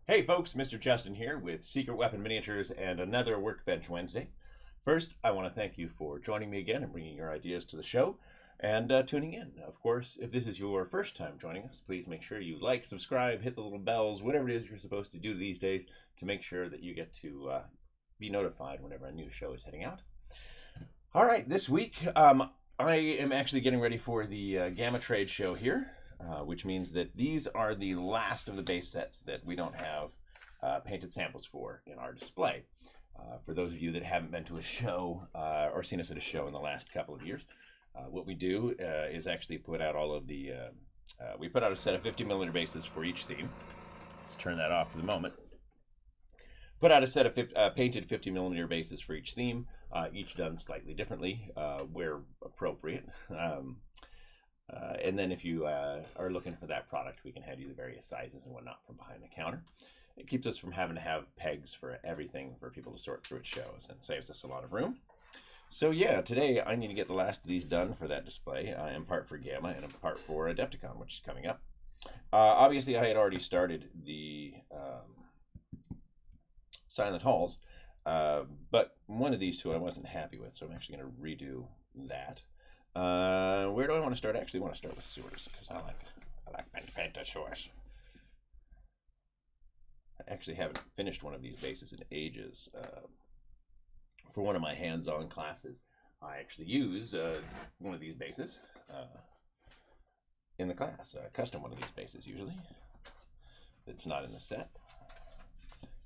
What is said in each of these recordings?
Hey folks, Mr. Justin here with Secret Weapon Miniatures and another Workbench Wednesday. First, I want to thank you for joining me again and bringing your ideas to the show and tuning in. Of course, if this is your first time joining us, please make sure you like, subscribe, hit the little bells, whatever it is you're supposed to do these days to make sure that you get to be notified whenever a new show is heading out. All right, this week I am actually getting ready for the Gamma Trade show here. Which means that these are the last of the base sets that we don't have painted samples for in our display. For those of you that haven't been to a show or seen us at a show in the last couple of years, what we do is actually put out all of the, we put out a set of 50mm bases for each theme. Let's turn that off for the moment. Put out a set of painted 50mm bases for each theme, each done slightly differently where appropriate. And then if you are looking for that product, we can hand you the various sizes and whatnot from behind the counter. It keeps us from having to have pegs for everything for people to sort through at shows and saves us a lot of room. So yeah, today I need to get the last of these done for that display, in part for Gamma and in part for Adepticon, which is coming up. Obviously, I had already started the Silent Halls, but one of these two I wasn't happy with, so I'm actually going to redo that. Where do I want to start? Actually, I want to start with sewers because I like paint the sewers. I actually haven't finished one of these bases in ages. For one of my hands-on classes, I actually use one of these bases in the class. A custom one of these bases usually. It's not in the set.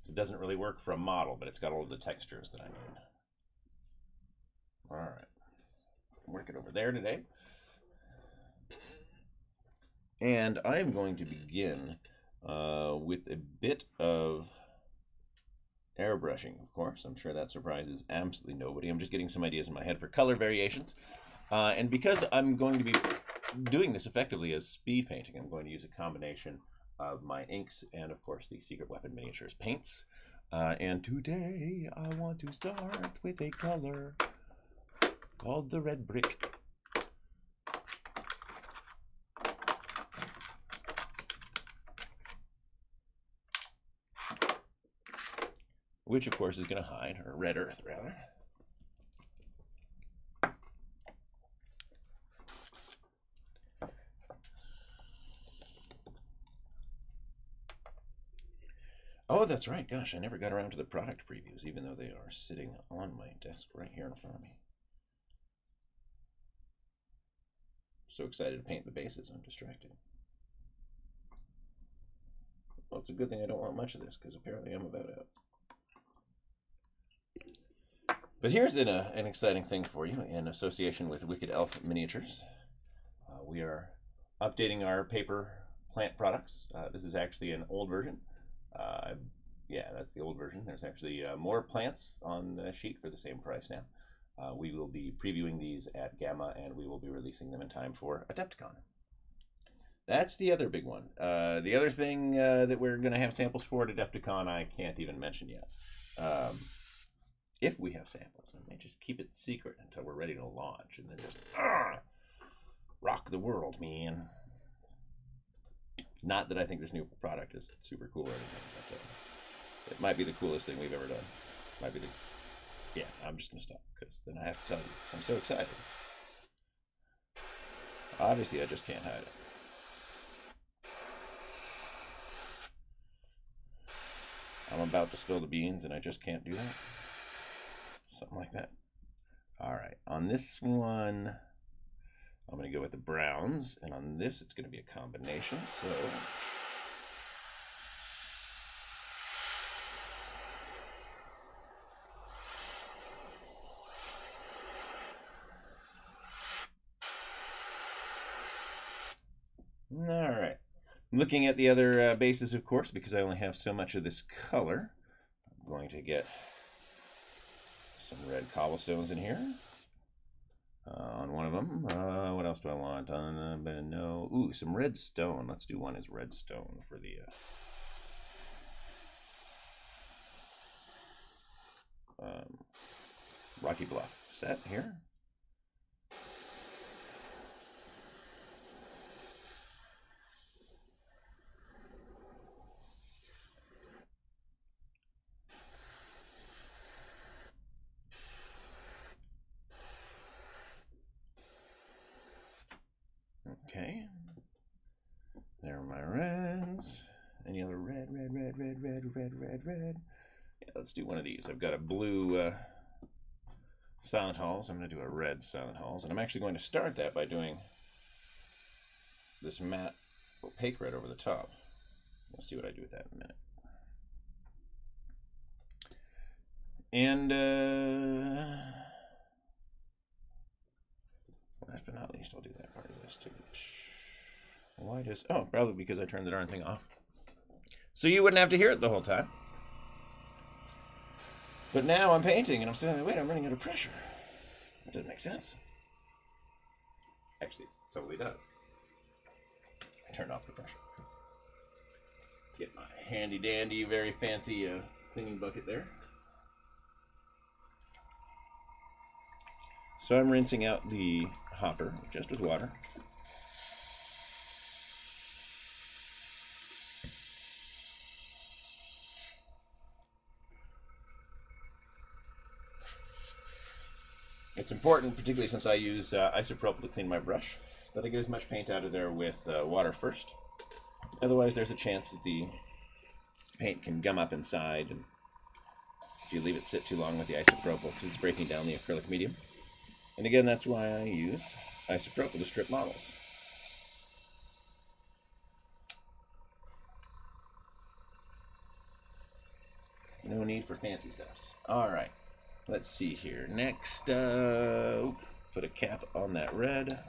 So it doesn't really work for a model, but it's got all of the textures that I need. All right. Working over there today, and I'm going to begin with a bit of airbrushing. Of course, I'm sure that surprises absolutely nobody. I'm just getting some ideas in my head for color variations, and because I'm going to be doing this effectively as speed painting, I'm going to use a combination of my inks and of course the Secret Weapon Miniatures paints. And today I want to start with a color called the red brick. Which of course is going to hide, or red earth rather. Oh, that's right. Gosh, I never got around to the product previews, even though they are sitting on my desk right here in front of me. So excited to paint the bases, I'm distracted. Well, it's a good thing I don't want much of this, because apparently I'm about out. But here's an exciting thing for you in association with Wicked Elf Miniatures. We are updating our paper plant products. This is actually an old version. Yeah, that's the old version. There's actually more plants on the sheet for the same price now. We will be previewing these at Gamma, and we will be releasing them in time for Adepticon. That's the other big one. The other thing that we're going to have samples for at Adepticon, I can't even mention yet. If we have samples, I may just keep it secret until we're ready to launch, and then just rock the world, man. Not that I think this new product is super cool or anything, but it might be the coolest thing we've ever done. Might be the... Yeah, I'm just going to stop, because then I have to tell you, I'm so excited. Obviously, I just can't hide it. I'm about to spill the beans, and I just can't do that. Something like that. All right, on this one, I'm going to go with the browns, and on this, it's going to be a combination, so... All right. Looking at the other bases, of course, because I only have so much of this color, I'm going to get some red cobblestones in here on one of them. What else do I want? No. Ooh, some red stone. Let's do one as red stone for the Rocky Bluff set here. my reds. Any other red? Yeah, let's do one of these. I've got a blue Silent Halls. I'm going to do a red Silent Halls. And I'm actually going to start that by doing this matte opaque red over the top. We'll see what I do with that in a minute. And last but not least, I'll do that part of this too. Why does... Oh, probably because I turned the darn thing off. So you wouldn't have to hear it the whole time. But now I'm painting and I'm saying, wait, I'm running out of pressure. That doesn't make sense. Actually, it totally does. I turned off the pressure. Get my handy dandy, very fancy cleaning bucket there. So I'm rinsing out the hopper just with water. It's important, particularly since I use isopropyl to clean my brush, that I get as much paint out of there with water first. Otherwise, there's a chance that the paint can gum up inside, and if you leave it sit too long with the isopropyl, because it's breaking down the acrylic medium. And again, that's why I use isopropyl to strip models. No need for fancy stuffs. All right. Let's see here. Next, put a cap on that red.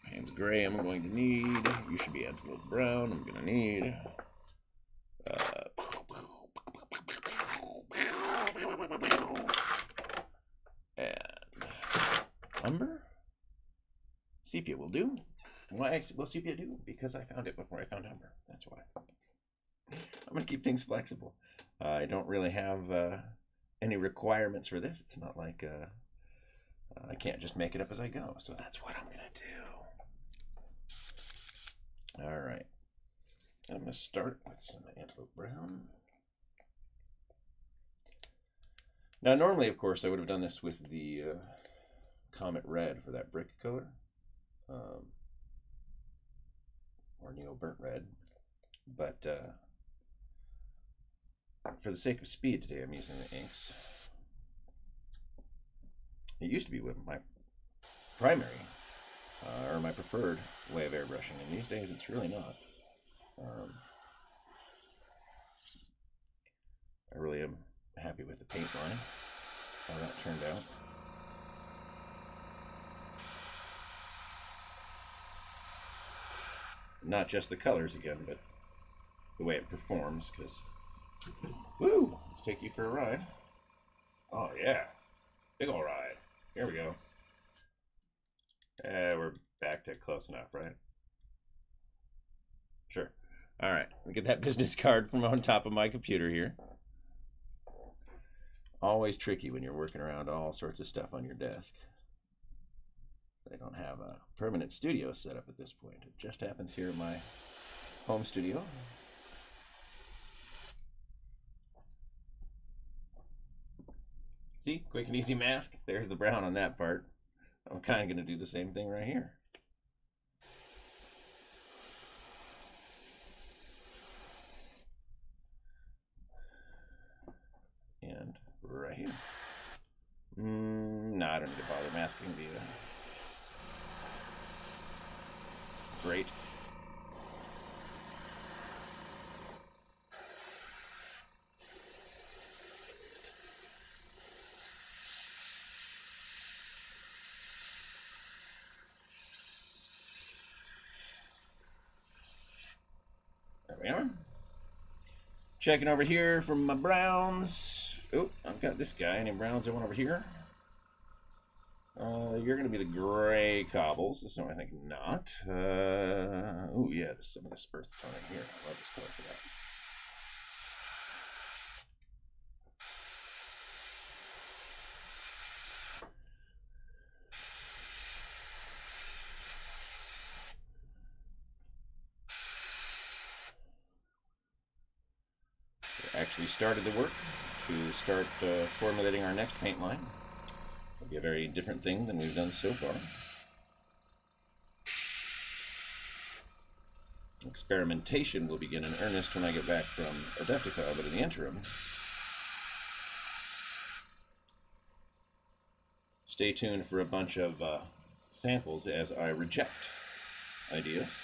Pain's gray I'm going to need. You should be antelope brown. I'm going to need. And umber? Sepia will do. Why will sepia do? Because I found it before I found umber. That's why. I'm going to keep things flexible. I don't really have any requirements for this. It's not like I can't just make it up as I go. So that's what I'm going to do. All right. I'm going to start with some antelope brown. Now, normally, of course, I would have done this with the Comet Red for that brick color. Or Neo Burnt Red. But for the sake of speed today, I'm using the inks. It used to be with my primary, or my preferred way of airbrushing, and these days it's really not. I really am happy with the paint line, how that turned out. Not just the colors again, but the way it performs, because, woo, let's take you for a ride. Oh yeah, big ol' ride. Here we go. We're back to close enough, right? Sure. All right, we get that business card from on top of my computer here. Always tricky when you're working around all sorts of stuff on your desk. They don't have a permanent studio set up at this point. It just happens here in my home studio. See, quick and easy mask. There's the brown on that part. I'm kind of going to do the same thing right here. And right here. No, I don't need to bother masking the great. There we are. Checking over here from my browns. Oh, I've got this guy. Any browns? I want over here. You're going to be the gray cobbles. So I think not. Oh, yeah, there's some of this earth tone in here. I love this color for that. We actually started the work to start formulating our next paint line. It'll be a very different thing than we've done so far. Experimentation will begin in earnest when I get back from Adepticon, but in the interim, stay tuned for a bunch of samples as I reject ideas.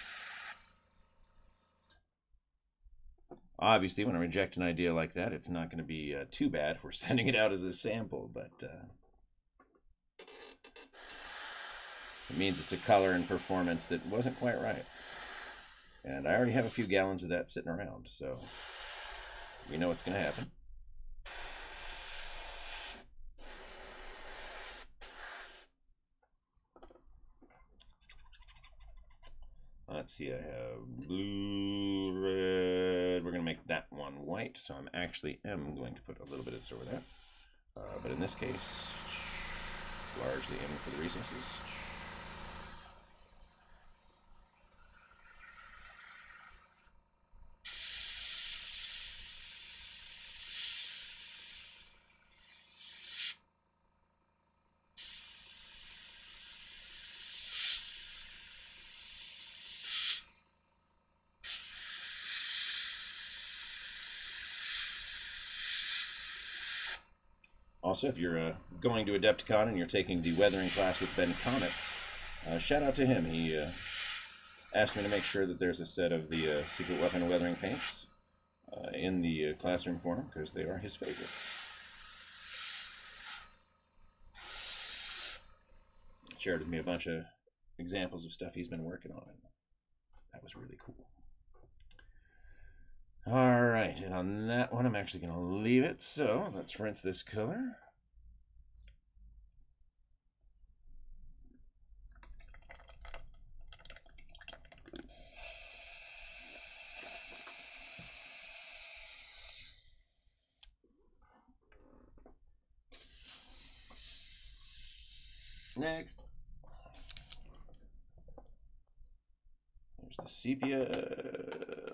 Obviously, when I reject an idea like that, it's not going to be too bad if we're sending it out as a sample, but it means it's a color and performance that wasn't quite right. And I already have a few gallons of that sitting around, so we know what's going to happen. Let's see, I have blue, red. We're going to make that one white, so I'm actually going to put a little bit of this over there. But in this case, largely aiming for the recesses. Also, if you're going to Adepticon and you're taking the weathering class with Ben Comets, shout out to him. He asked me to make sure that there's a set of the secret weapon weathering paints in the classroom for him, because they are his favorite. He shared with me a bunch of examples of stuff he's been working on, and that was really cool. All right, and on that one, I'm actually going to leave it. So let's rinse this color. Next. There's the sepia.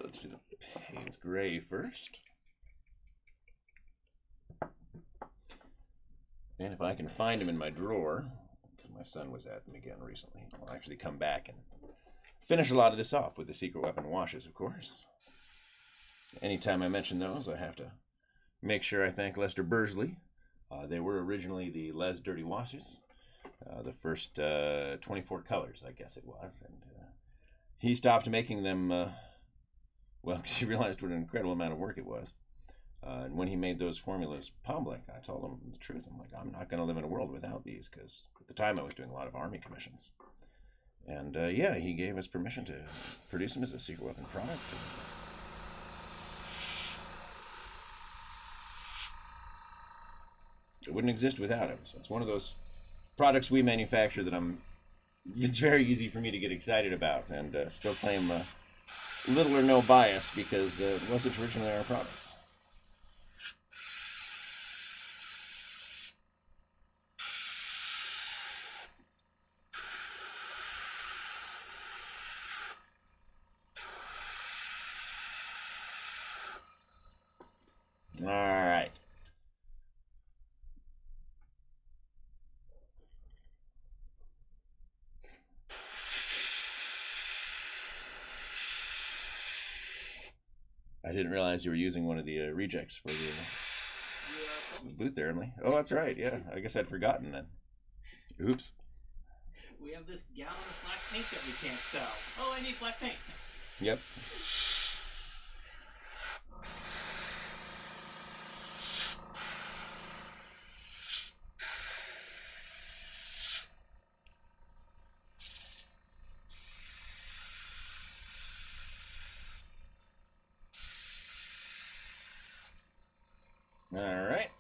Let's do the Payne's gray first. And if I can find him in my drawer, because my son was at them again recently, I'll actually come back and finish a lot of this off with the secret weapon washes, of course. Anytime I mention those, I have to make sure I thank Lester Bursley. They were originally the Les Dirty Washes, the first 24 colors, I guess it was, and he stopped making them, well, because he realized what an incredible amount of work it was. And when he made those formulas public, I told him the truth. I'm like, I'm not going to live in a world without these, because at the time I was doing a lot of Army commissions. And yeah, he gave us permission to produce them as a secret weapon product. It wouldn't exist without him. So it's one of those products we manufacture that it's very easy for me to get excited about, and still claim little or no bias, because it wasn't originally our product. All right. I didn't realize you were using one of the rejects for the booth there, Emily. Oh, that's right. Yeah, I guess I'd forgotten then. Oops. We have this gallon of black paint that we can't sell. Oh, I need black paint. Yep. All right.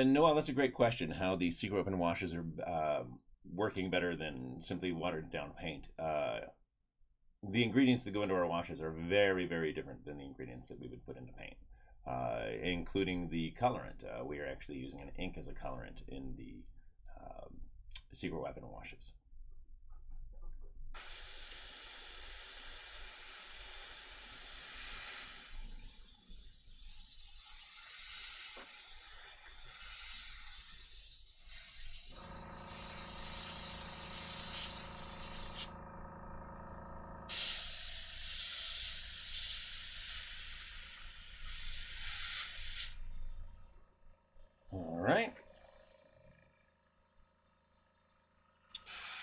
Noel, that's a great question. How the secret weapon washes are working better than simply watered down paint. The ingredients that go into our washes are very, very different than the ingredients that we would put into paint, including the colorant. We are actually using an ink as a colorant in the secret weapon washes.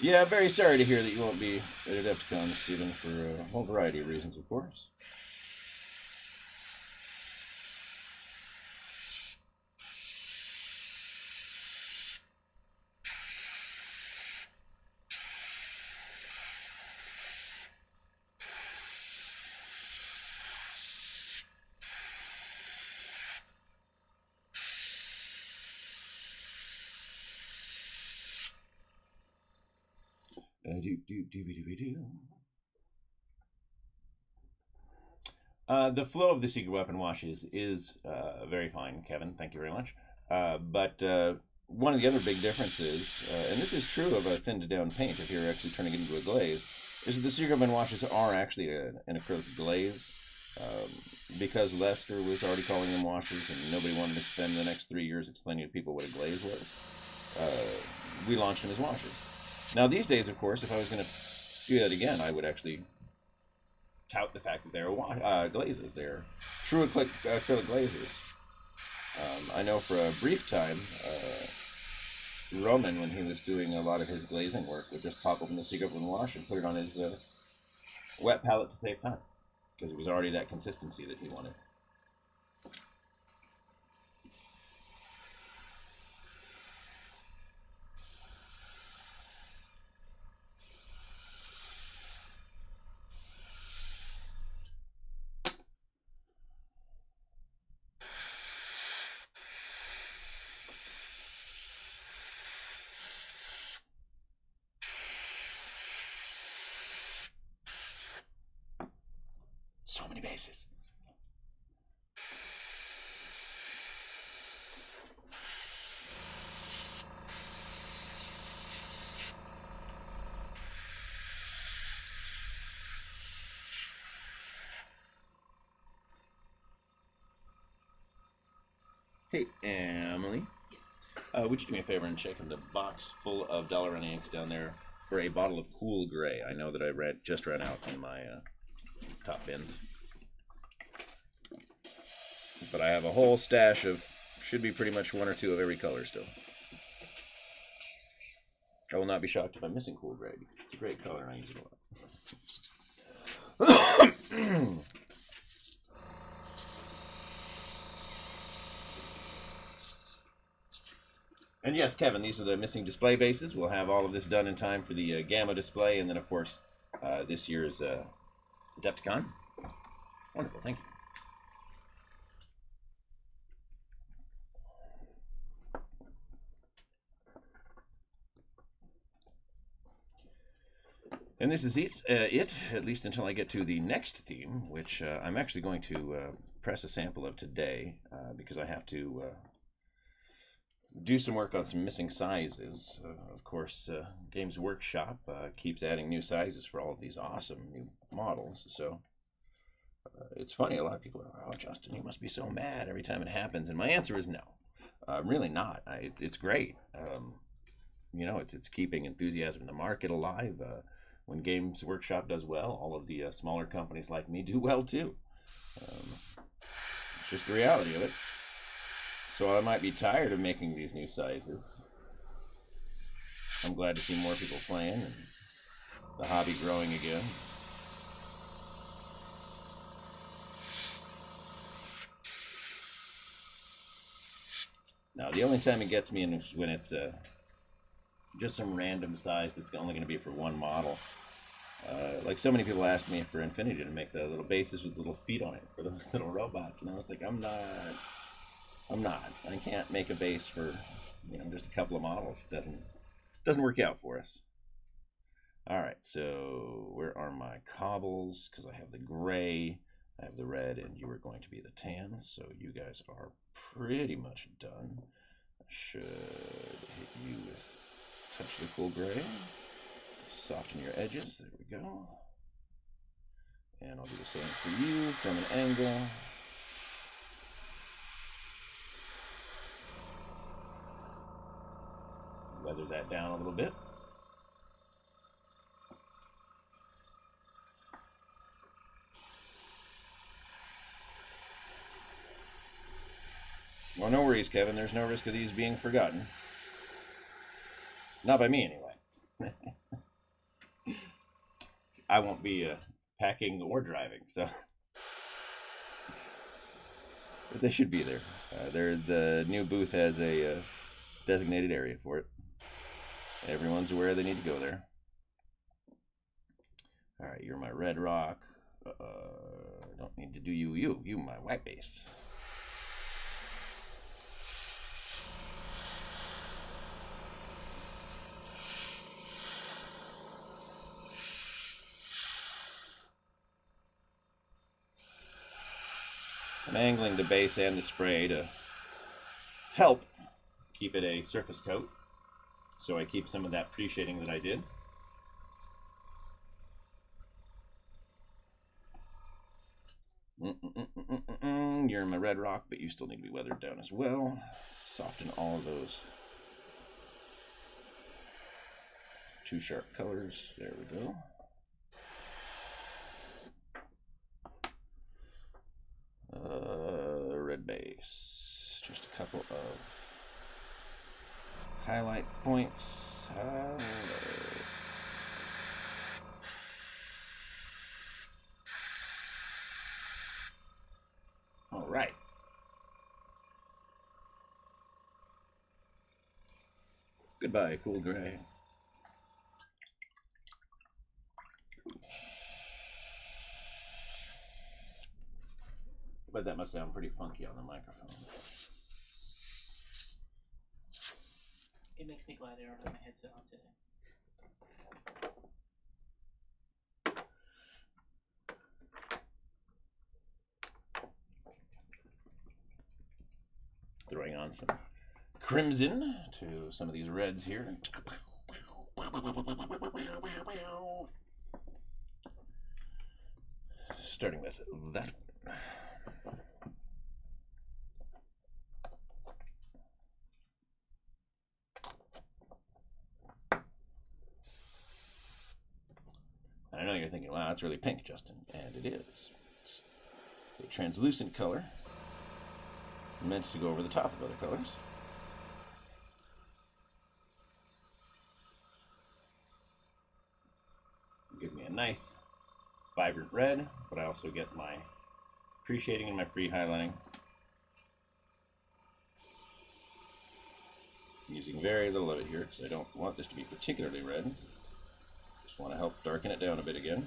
Yeah, very sorry to hear that you won't be at Adepticon, Stephen, for a whole variety of reasons, of course. The flow of the secret weapon washes is very fine, Kevin. Thank you very much. But one of the other big differences, and this is true of a thinned down paint if you're actually turning it into a glaze, is that the secret weapon washes are actually an acrylic glaze. Because Lester was already calling them washes and nobody wanted to spend the next 3 years explaining to people what a glaze was, we launched them as washes. Now these days, of course, if I was going to do that again, I would actually tout the fact that they're glazes. They're true acrylic glazes. I know for a brief time, Roman, when he was doing a lot of his glazing work, would just pop open the secret weapon wash and put it on his wet palette to save time, because it was already that consistency that he wanted. So many bases. Hey, Emily. Yes. Would you do me a favor and check in the box full of dollar and inks down there for a bottle of Cool Gray? I know that I just ran out in my top bins. But I have a whole stash of, should be pretty much one or two of every color still. I will not be shocked if I'm missing Cool Gray. It's a great color and I use it a lot. And yes, Kevin, these are the missing display bases. We'll have all of this done in time for the Gamma display, and then, of course, this year's Adepticon. Wonderful, thank you. And this is it, at least until I get to the next theme, which I'm actually going to press a sample of today, because I have to do some work on some missing sizes. Of course, Games Workshop keeps adding new sizes for all of these awesome new models, so it's funny, a lot of people are, oh, Justin, you must be so mad every time it happens, and my answer is no. I'm really not. It's great. You know, it's keeping enthusiasm in the market alive. When Games Workshop does well, all of the smaller companies like me do well too. It's just the reality of it. So I might be tired of making these new sizes. I'm glad to see more people playing and the hobby growing again. Now, the only time it gets me is when it's just some random size that's only going to be for one model. Like so many people asked me for Infinity to make the little bases with little feet on it for those little robots, and I was like, I'm not. I can't make a base for, you know, just a couple of models. It doesn't work out for us. All right, so where are my cobbles? Because I have the gray, I have the red, and you are going to be the tan. So you guys are pretty much done. I should hit you with touch the cool gray. Soften your edges. There we go. And I'll do the same for you from an angle. Weather that down a little bit. Well, no worries, Kevin. There's no risk of these being forgotten. Not by me, anyway. I won't be packing or driving, so but they should be there. The new booth has a designated area for it. Everyone's aware they need to go there. All right, you're my red rock. I don't need to do you my white base. I'm angling the base and the spray to help keep it a surface coat, so I keep some of that pre-shading that I did. You're in my red rock, but you still need to be weathered down as well. Soften all of those too sharp colors. There we go. Red base. Just a couple of highlight points. All right. Goodbye, cool gray. But that must sound pretty funky on the microphone. It makes me glad I don't have my headset on today. Throwing on some crimson to some of these reds here. Starting with that. I know you're thinking, wow, that's really pink, Justin. And it is. It's a translucent color meant to go over the top of other colors. Give me a nice, vibrant red, but I also get my pre-shading and my pre-highlighting. I'm using very little of it here because I don't want this to be particularly red. Just want to help darken it down a bit again.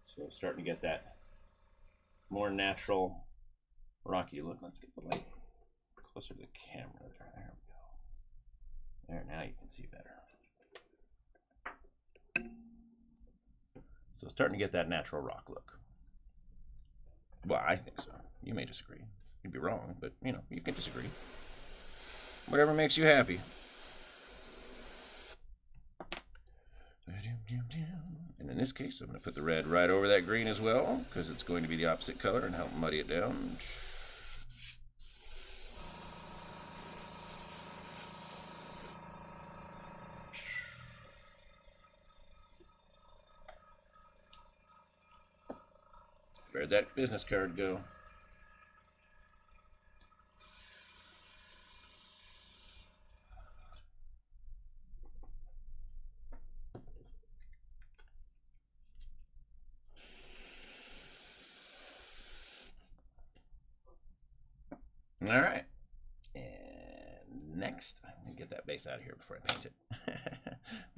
So starting to get that more natural rocky look. Let's get the light closer to the camera there. There we go. There, now you can see better. So starting to get that natural rock look. Well, I think so. You may disagree. You'd be wrong, but you know, you can disagree. Whatever makes you happy. And in this case, I'm going to put the red right over that green as well, because it's going to be the opposite color and help muddy it down. Where'd that business card go? All right. And next, I'm going to get that base out of here before I paint it.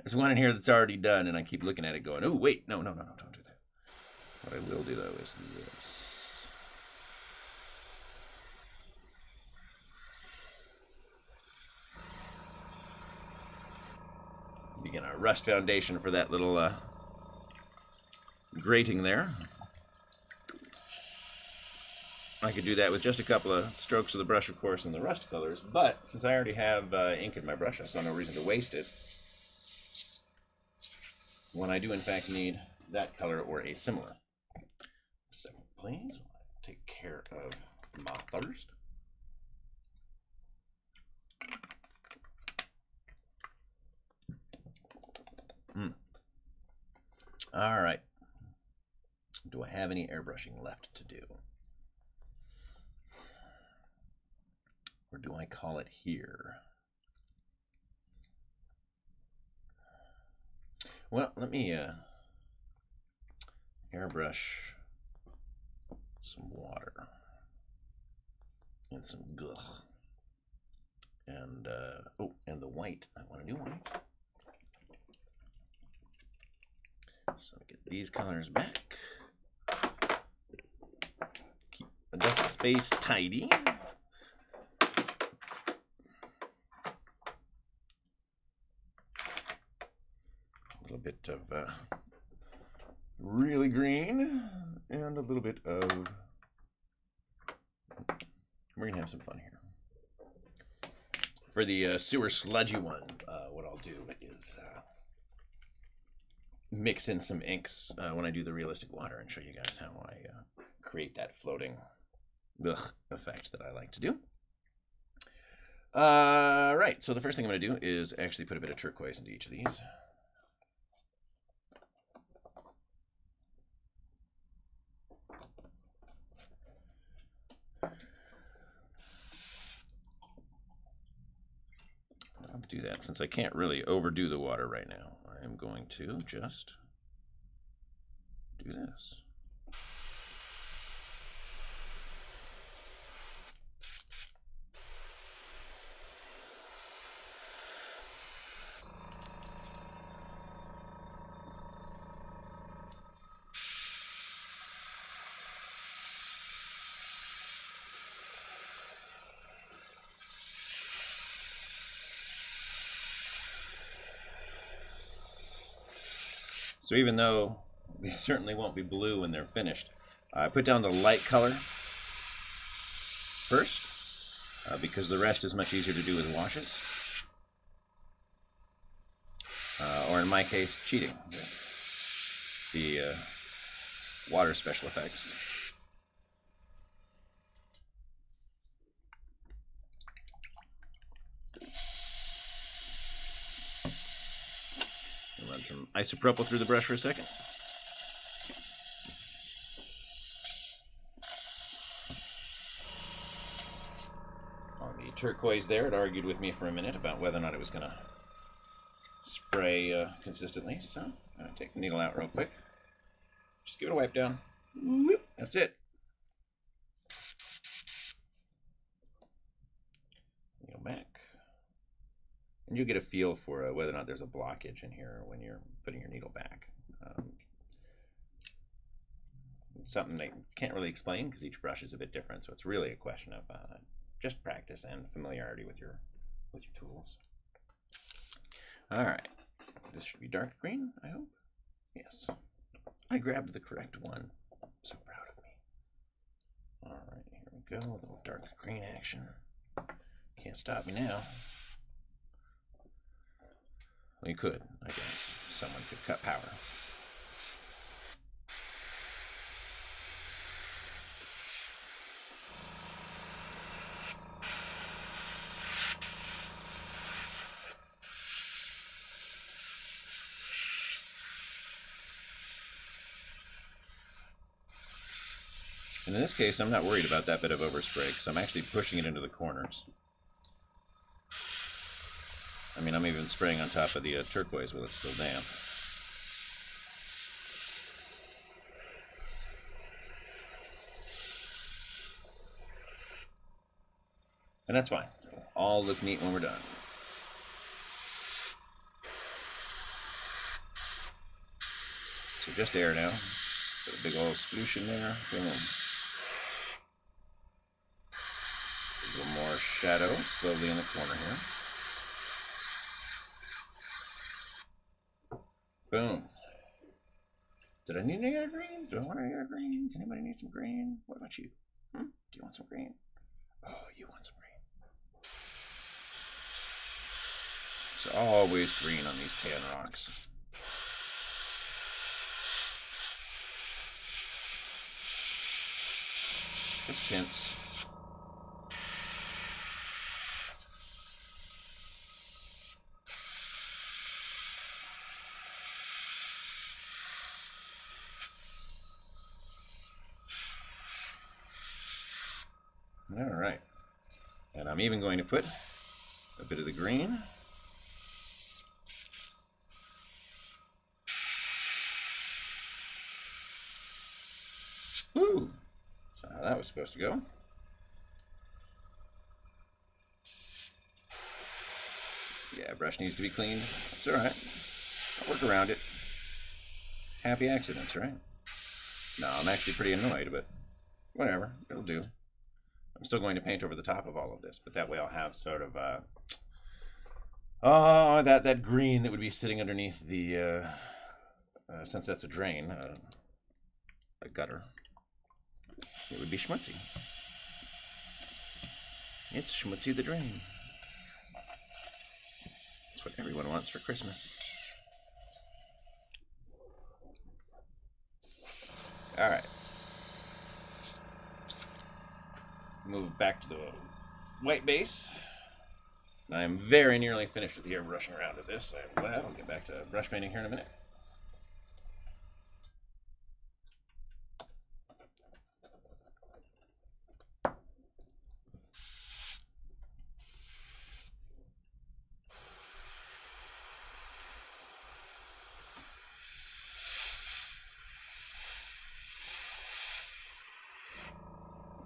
There's one in here that's already done, and I keep looking at it going, oh, wait, no, don't do that. What I will do, though, is this. Begin our rust foundation for that little grating there. I could do that with just a couple of strokes of the brush, of course, in the rust colors, but since I already have ink in my brush, I saw no reason to waste it when I do, in fact, need that color or a similar. Second, please. Take care of my thirst. All right. Do I have any airbrushing left to do? Or do I call it here? Well, let me airbrush some water and some gugh. And oh, and the white. I want a new white. So get these colors back. Keep the desk space tidy. A little bit of really green and a little bit of. We're gonna have some fun here. For the sewer sludgy one, what I'll do is mix in some inks when I do the realistic water and show you guys how I create that floating effect that I like to do. Right, so the first thing I'm going to do is actually put a bit of turquoise into each of these. I'll do that since I can't really overdo the water right now. I'm going to just do this. So even though they certainly won't be blue when they're finished, I put down the light color first because the rest is much easier to do with washes. Or in my case, cheating. The water special effects. Run some isopropyl through the brush for a second. On the turquoise there, it argued with me for a minute about whether or not it was going to spray consistently. So I'm going to take the needle out real quick. Just give it a wipe down. That's it. Needle back. And you'll get a feel for whether or not there's a blockage in here when you're putting your needle back. Something I can't really explain because each brush is a bit different, so it's really a question of just practice and familiarity with your tools. All right, this should be dark green, I hope. Yes, I grabbed the correct one. I'm so proud of me. All right, here we go. A little dark green action. Can't stop me now. Well, you could, I guess. Someone could cut power. And in this case, I'm not worried about that bit of overspray because I'm actually pushing it into the corners. I mean, I'm even spraying on top of the turquoise while it's still damp. And that's fine. It'll all look neat when we're done. So just air now. Put a big old sploosh in there. Boom. A little more shadow slowly in the corner here. Boom. Did I need any other greens? Do I want any other greens? Anybody need some green? What about you? Do you want some green? Oh, you want some green. So always green on these tan rocks. Just hints. All right, and I'm even going to put a bit of the green. That's how that was supposed to go. Yeah, brush needs to be cleaned. It's alright. I'll work around it. Happy accidents, right? No, I'm actually pretty annoyed, but whatever. It'll do. I'm still going to paint over the top of all of this, but that way I'll have sort of that green that would be sitting underneath the since that's a drain, a gutter. It would be schmutzy. It's schmutzy the drain. That's what everyone wants for Christmas. All right. Move back to the white base. I'm very nearly finished with the airbrushing around of this. I'll get back to brush painting here in a minute.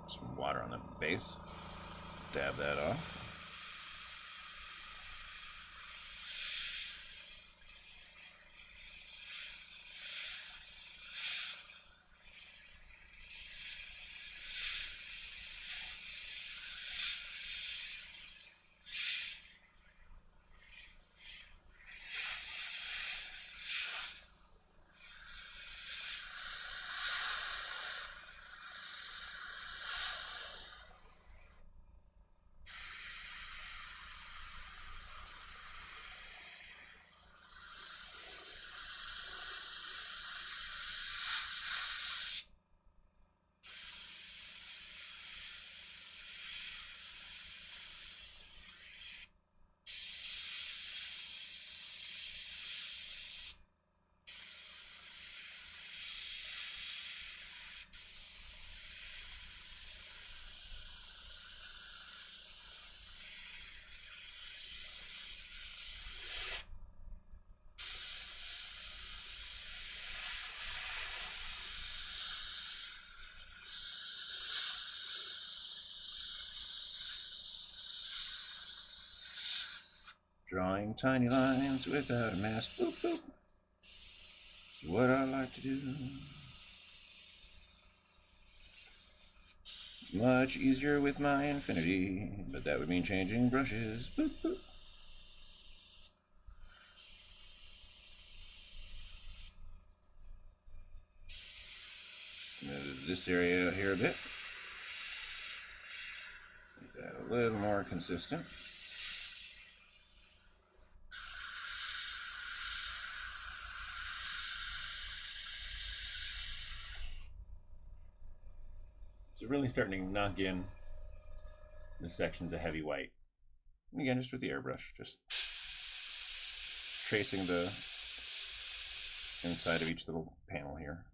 Some water on the base. Dab that off. Drawing tiny lines without a mask. Boop, boop. It's what I like to do. It's much easier with my infinity, but that would mean changing brushes. Boop, boop. Move this area here a bit. Make that a little more consistent. So really starting to knock in the sections of heavy white. And again, just with the airbrush, just tracing the inside of each little panel here.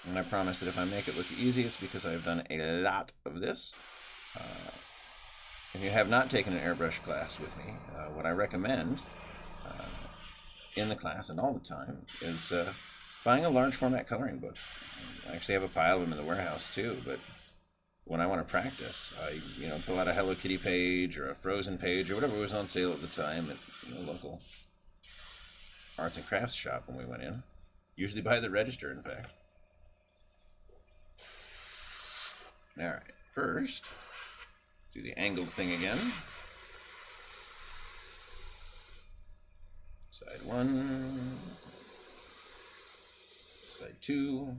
And I promise that if I make it look easy, it's because I've done a lot of this. If you have not taken an airbrush class with me, what I recommend in the class and all the time is buying a large format coloring book. I actually have a pile of them in the warehouse too, but when I want to practice, I pull out a Hello Kitty page or a Frozen page or whatever was on sale at the time at local arts and crafts shop when we went in. Usually by the register, in fact. All right, first, do the angled thing again. Side one, side two.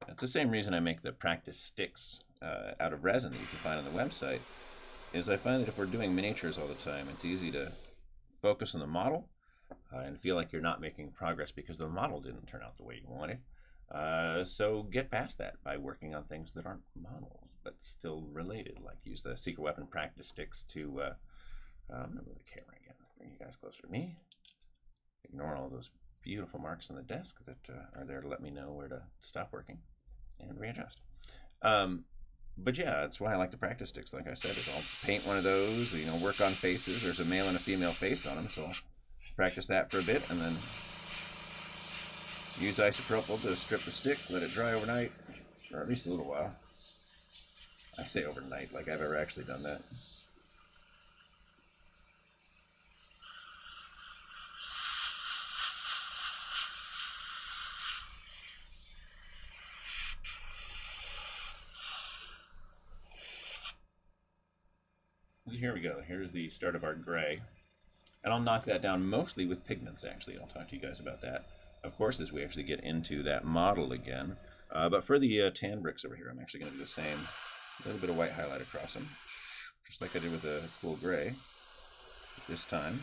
That's the same reason I make the practice sticks out of resin that you can find on the website, is I find that if we're doing miniatures all the time, it's easy to focus on the model and feel like you're not making progress because the model didn't turn out the way you wanted. So get past that by working on things that aren't models, but still related, like use the Secret Weapon practice sticks to I'm going to move the camera again, bring you guys closer to me. Ignore all those beautiful marks on the desk that are there to let me know where to stop working and readjust. But yeah, that's why I like the practice sticks. Like I said, is I'll paint one of those, work on faces. There's a male and a female face on them, so I'll practice that for a bit, and then use isopropyl to strip the stick, let it dry overnight, or at least a little while. I say overnight, like I've ever actually done that. Here we go. Here's the start of our gray. And I'll knock that down mostly with pigments, actually. I'll talk to you guys about that, of course, as we actually get into that model again. But for the tan bricks over here, I'm actually going to do the same. A little bit of white highlight across them, just like I did with the cool gray. This time,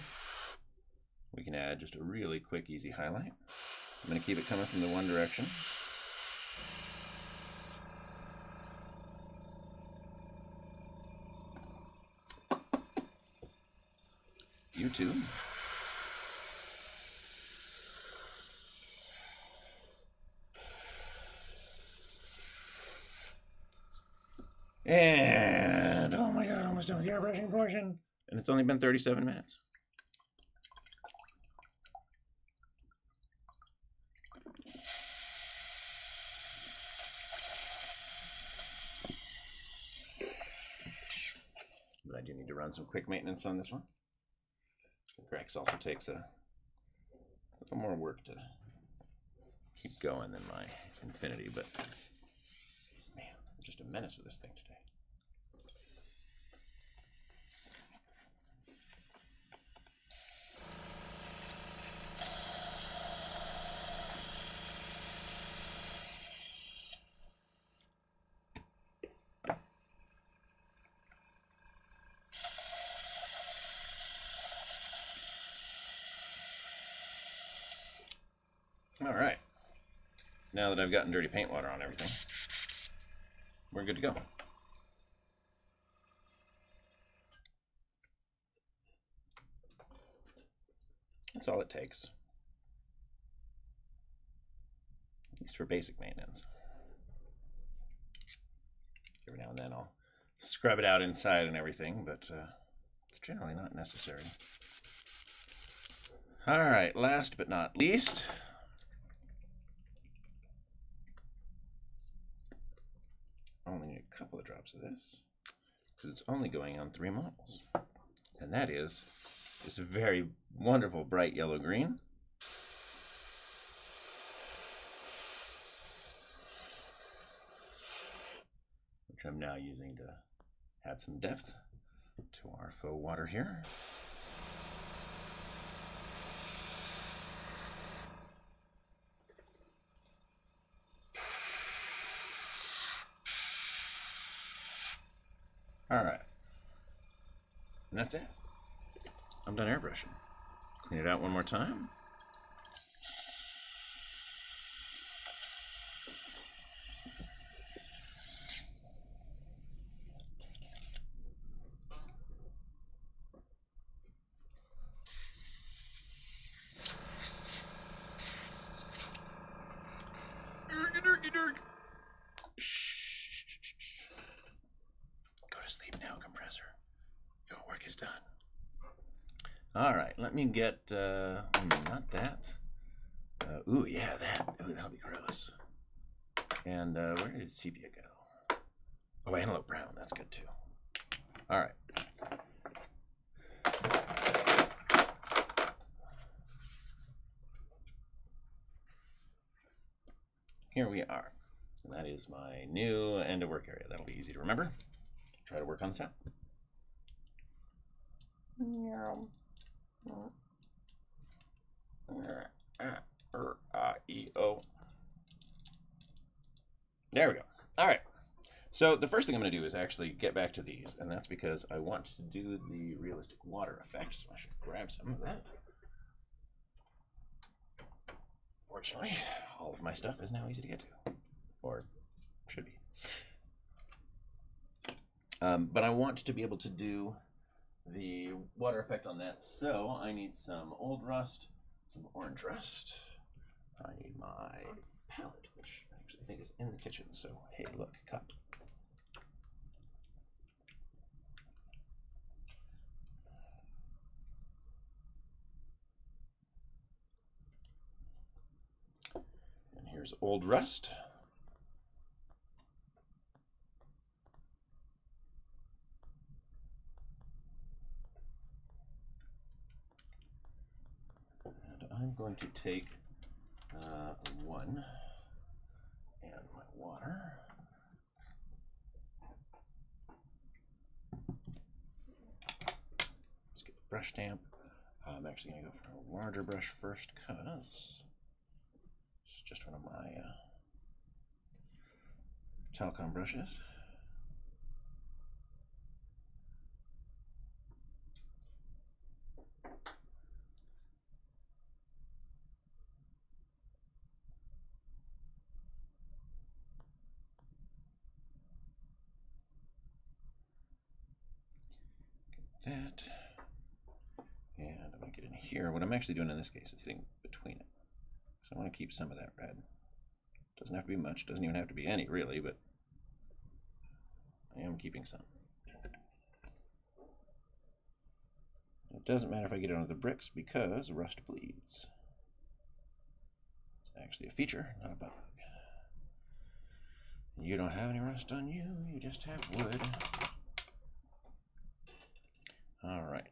we can add just a really quick, easy highlight. I'm going to keep it coming from the one direction. You too. And, oh my god, almost done with the airbrushing portion. And it's only been 37 minutes. But I do need to run some quick maintenance on this one. Grex also takes a little more work to keep going than my Infinity, but man, I'm just a menace with this thing today. All right, now that I've gotten dirty paint water on everything, we're good to go. That's all it takes, at least for basic maintenance. Every now and then I'll scrub it out inside and everything, but it's generally not necessary. All right, last but not least, only need a couple of drops of this because it's only going on 3 models, and that is this very wonderful bright yellow green, which I'm now using to add some depth to our faux water here. All right, and that's it. I'm done airbrushing. Clean it out one more time. Sleep now, compressor. Your work is done. All right, let me get, not that. Ooh, yeah, that. Ooh, that'll be gross. And where did sepia go? Oh, antelope brown. That's good too. All right. Here we are. And that is my new end of work area. That'll be easy to remember. Try to work on the top. There we go. All right. So the first thing I'm going to do is actually get back to these, and that's because I want to do the realistic water effect, so I should grab some of that. Fortunately, all of my stuff is now easy to get to, or should be. But I want to be able to do the water effect on that, so I need some old rust, some orange rust. I need my palette, which I actually think is in the kitchen, so hey, look, cup. Here's old rust. And I'm going to take one and my water. Let's get the brush stamp. I'm actually going to go for a larger brush first because it's just one of my telecom brushes. That, and I'm going to get in here. What I'm actually doing in this case is hitting between it. So I want to keep some of that red. Doesn't have to be much, doesn't even have to be any really, but I am keeping some. It doesn't matter if I get it onto the bricks because rust bleeds. It's actually a feature, not a bug. You don't have any rust on you, you just have wood. All right,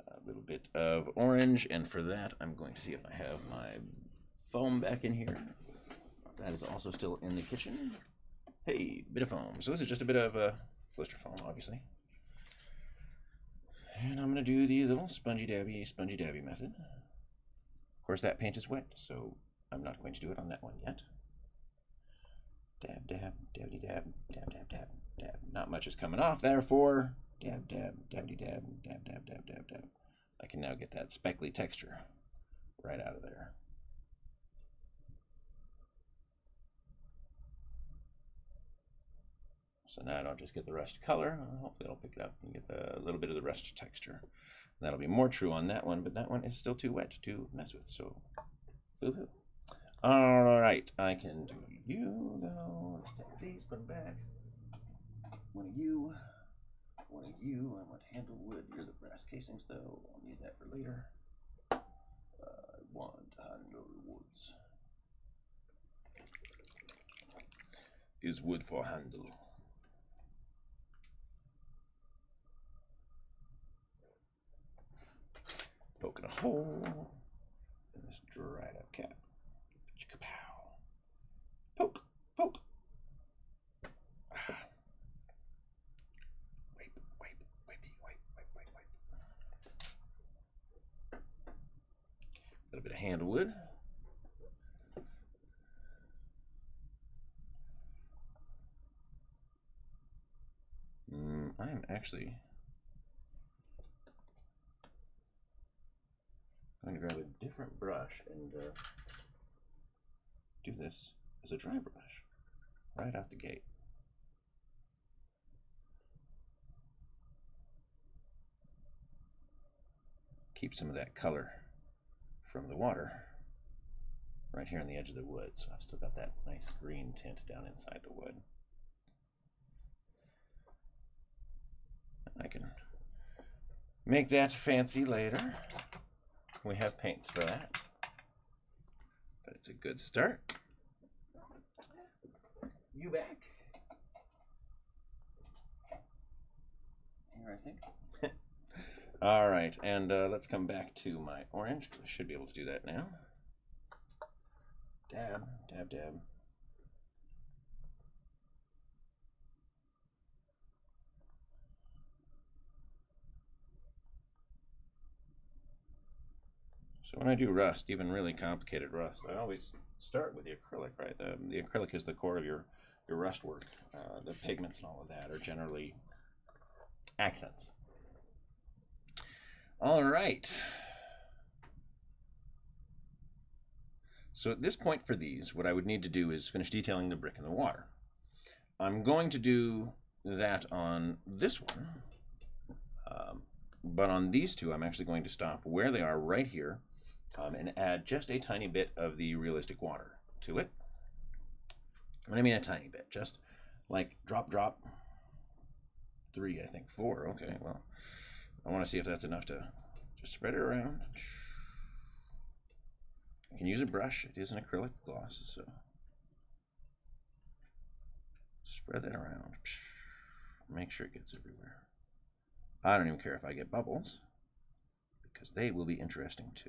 a little bit of orange, and for that I'm going to see if I have my foam back in here. That is also still in the kitchen. Hey, bit of foam. So this is just a bit of blister foam, obviously. And I'm going to do the little spongy dabby method. Of course, that paint is wet, so I'm not going to do it on that one yet. Dab, dab, dabby dab, dab, dab, dab, dab. Not much is coming off, therefore. Dab, dab, dabby dab, dab, dab, dab, dab, dab. I can now get that speckly texture right out of there. So now I don't just get the rust color, hopefully it'll pick it up and get a little bit of the rust texture. That'll be more true on that one, but that one is still too wet to mess with, so boo-hoo. All right, I can do you though. Let's take these, put them back. One of you. One of you. I want handle wood. You're the brass casings though. I'll need that for later. I want handle woods. Is wood for handle. Poking a hole in this dried up cap. Chicka-pow. Poke, poke. Wipe, wipe, wipey, wipe, wipe, wipe, wipe. A little bit of handlewood. I'm actually going to grab a different brush and do this as a dry brush right out the gate. Keep some of that color from the water right here on the edge of the wood, so I've still got that nice green tint down inside the wood. I can make that fancy later. We have paints for that, but it's a good start. You back? Here, I think. All right, and let's come back to my orange, because I should be able to do that now. Dab, dab, dab. So when I do rust, even really complicated rust, I always start with the acrylic, right? The acrylic is the core of your rust work. The pigments and all of that are generally accents. All right. So at this point for these, what I would need to do is finish detailing the brick in the water. I'm going to do that on this one, but on these two, I'm actually going to stop where they are right here and add just a tiny bit of the realistic water to it. And I mean a tiny bit, just like drop, drop, 3, I think, 4. Okay, well, I want to see if that's enough to just spread it around. You can use a brush. It is an acrylic gloss, so spread that around. Make sure it gets everywhere. I don't even care if I get bubbles, because they will be interesting too.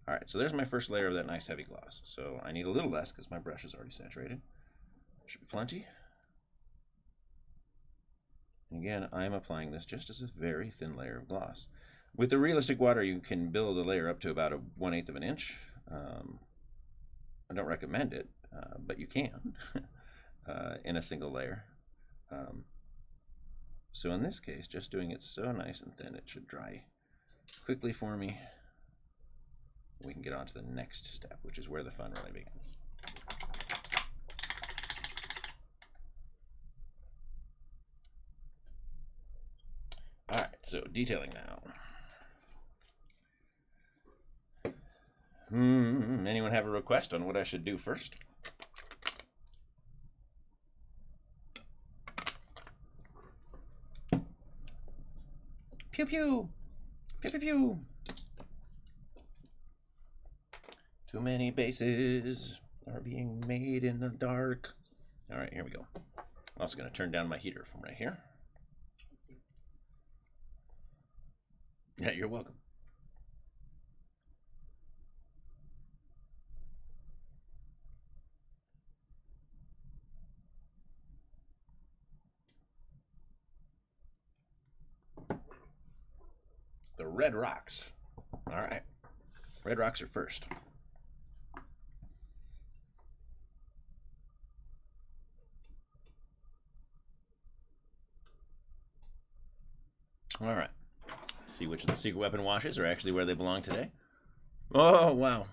All right, so there's my first layer of that nice heavy gloss. So I need a little less because my brush is already saturated. Should be plenty. And again, I'm applying this just as a very thin layer of gloss. With the realistic water, you can build a layer up to about 1/8 of an inch. I don't recommend it, but you can in a single layer. So in this case, just doing it so nice and thin, it should dry quickly for me. We can get on to the next step, which is where the fun really begins. All right, so detailing now. Anyone have a request on what I should do first? Pew pew! Pew pew pew! Too many bases are being made in the dark. All right, here we go. I'm also going to turn down my heater from right here. Yeah, you're welcome. The red rocks. All right, red rocks are first. All right, let's see which of the secret weapon washes are actually where they belong today. Oh, wow.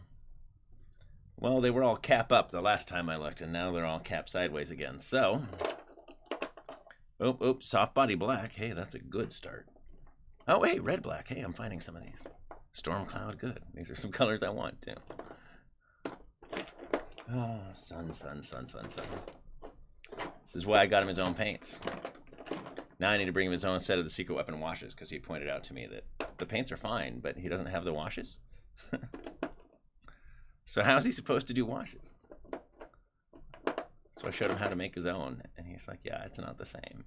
Well, they were all cap up the last time I looked, and now they're all cap sideways again. So, oh, soft body black. Hey, that's a good start. Oh, wait, red black. Hey, I'm finding some of these. Storm cloud, good. These are some colors I want, too. Oh, sun. This is why I got him his own paints. Now I need to bring him his own set of the secret weapon washes, because he pointed out to me that the paints are fine, but he doesn't have the washes. So how is he supposed to do washes? So I showed him how to make his own, and he's like, yeah, it's not the same.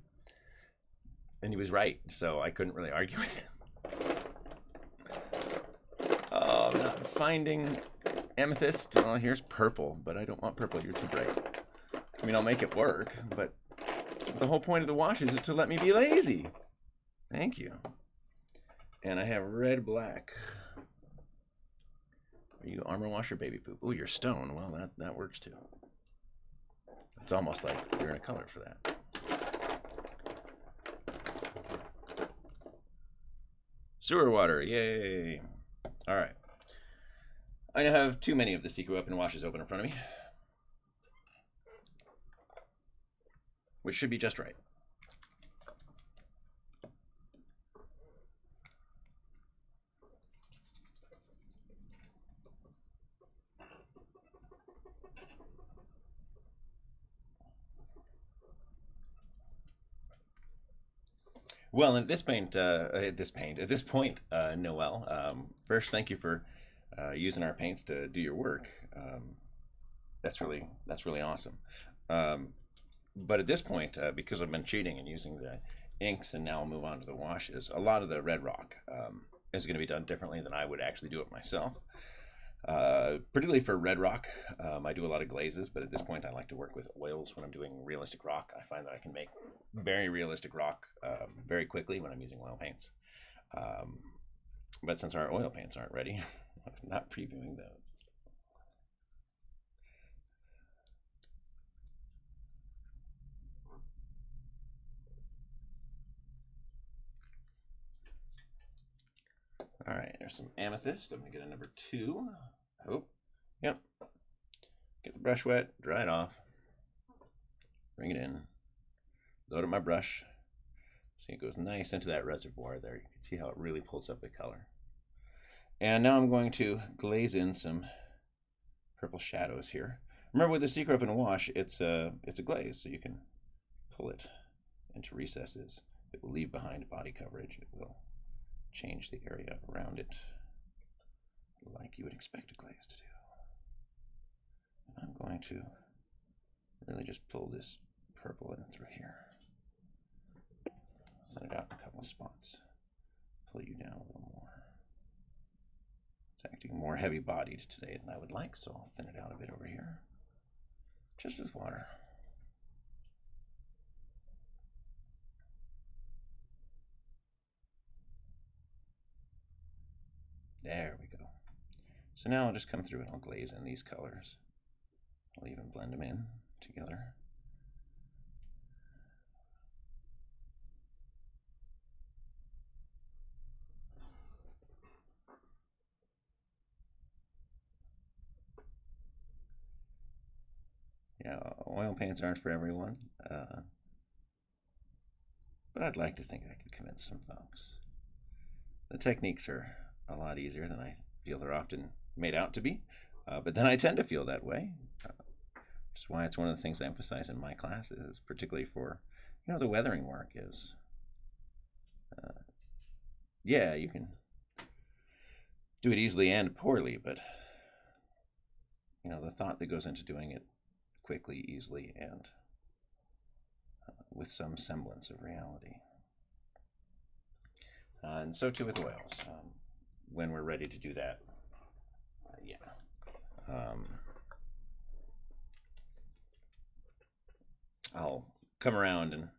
And he was right, so I couldn't really argue with him. Oh, I'm not finding amethyst. Well, here's purple, but I don't want purple. You're too bright. I mean, I'll make it work, but the whole point of the washes is to let me be lazy. Thank you. And I have red black. Are you armor wash or baby poop? Oh, you're stone. Well, that works too. It's almost like you're in a color for that. Sewer water, yay! All right. I now have too many of the secret weapon washes open in front of me, which should be just right. Well, at this point, Noel, first, thank you for using our paints to do your work. That's really awesome. But at this point, because I've been cheating and using the inks, and now I'll move on to the washes, a lot of the red rock is going to be done differently than I would actually do it myself. Particularly for red rock, I do a lot of glazes, but at this point I like to work with oils when I'm doing realistic rock. I find that I can make very realistic rock very quickly when I'm using oil paints. But since our oil paints aren't ready, I'm not previewing those. All right, there's some amethyst. I'm gonna get a number 2. Oh, yep. Get the brush wet, dry it off, bring it in, load up my brush. See, it goes nice into that reservoir there. You can see how it really pulls up the color. And now I'm going to glaze in some purple shadows here. Remember, with the secret weapon wash, it's a glaze, so you can pull it into recesses. It will leave behind body coverage. It will change the area around it. like you would expect a glaze to do. And I'm going to really just pull this purple in through here. Thin it out in a couple of spots. Pull you down a little more. It's acting more heavy-bodied today than I would like, so I'll thin it out a bit over here. Just with water. There we go. So now I'll just come through and I'll glaze in these colors. I'll even blend them in together. Yeah, oil paints aren't for everyone, but I'd like to think I could convince some folks. The techniques are a lot easier than I feel they're often made out to be, but then I tend to feel that way, which is why it's one of the things I emphasize in my classes, particularly for, the weathering work is, yeah, you can do it easily and poorly, but, the thought that goes into doing it quickly, easily, and with some semblance of reality. And so too with oils. When we're ready to do that, I'll come around and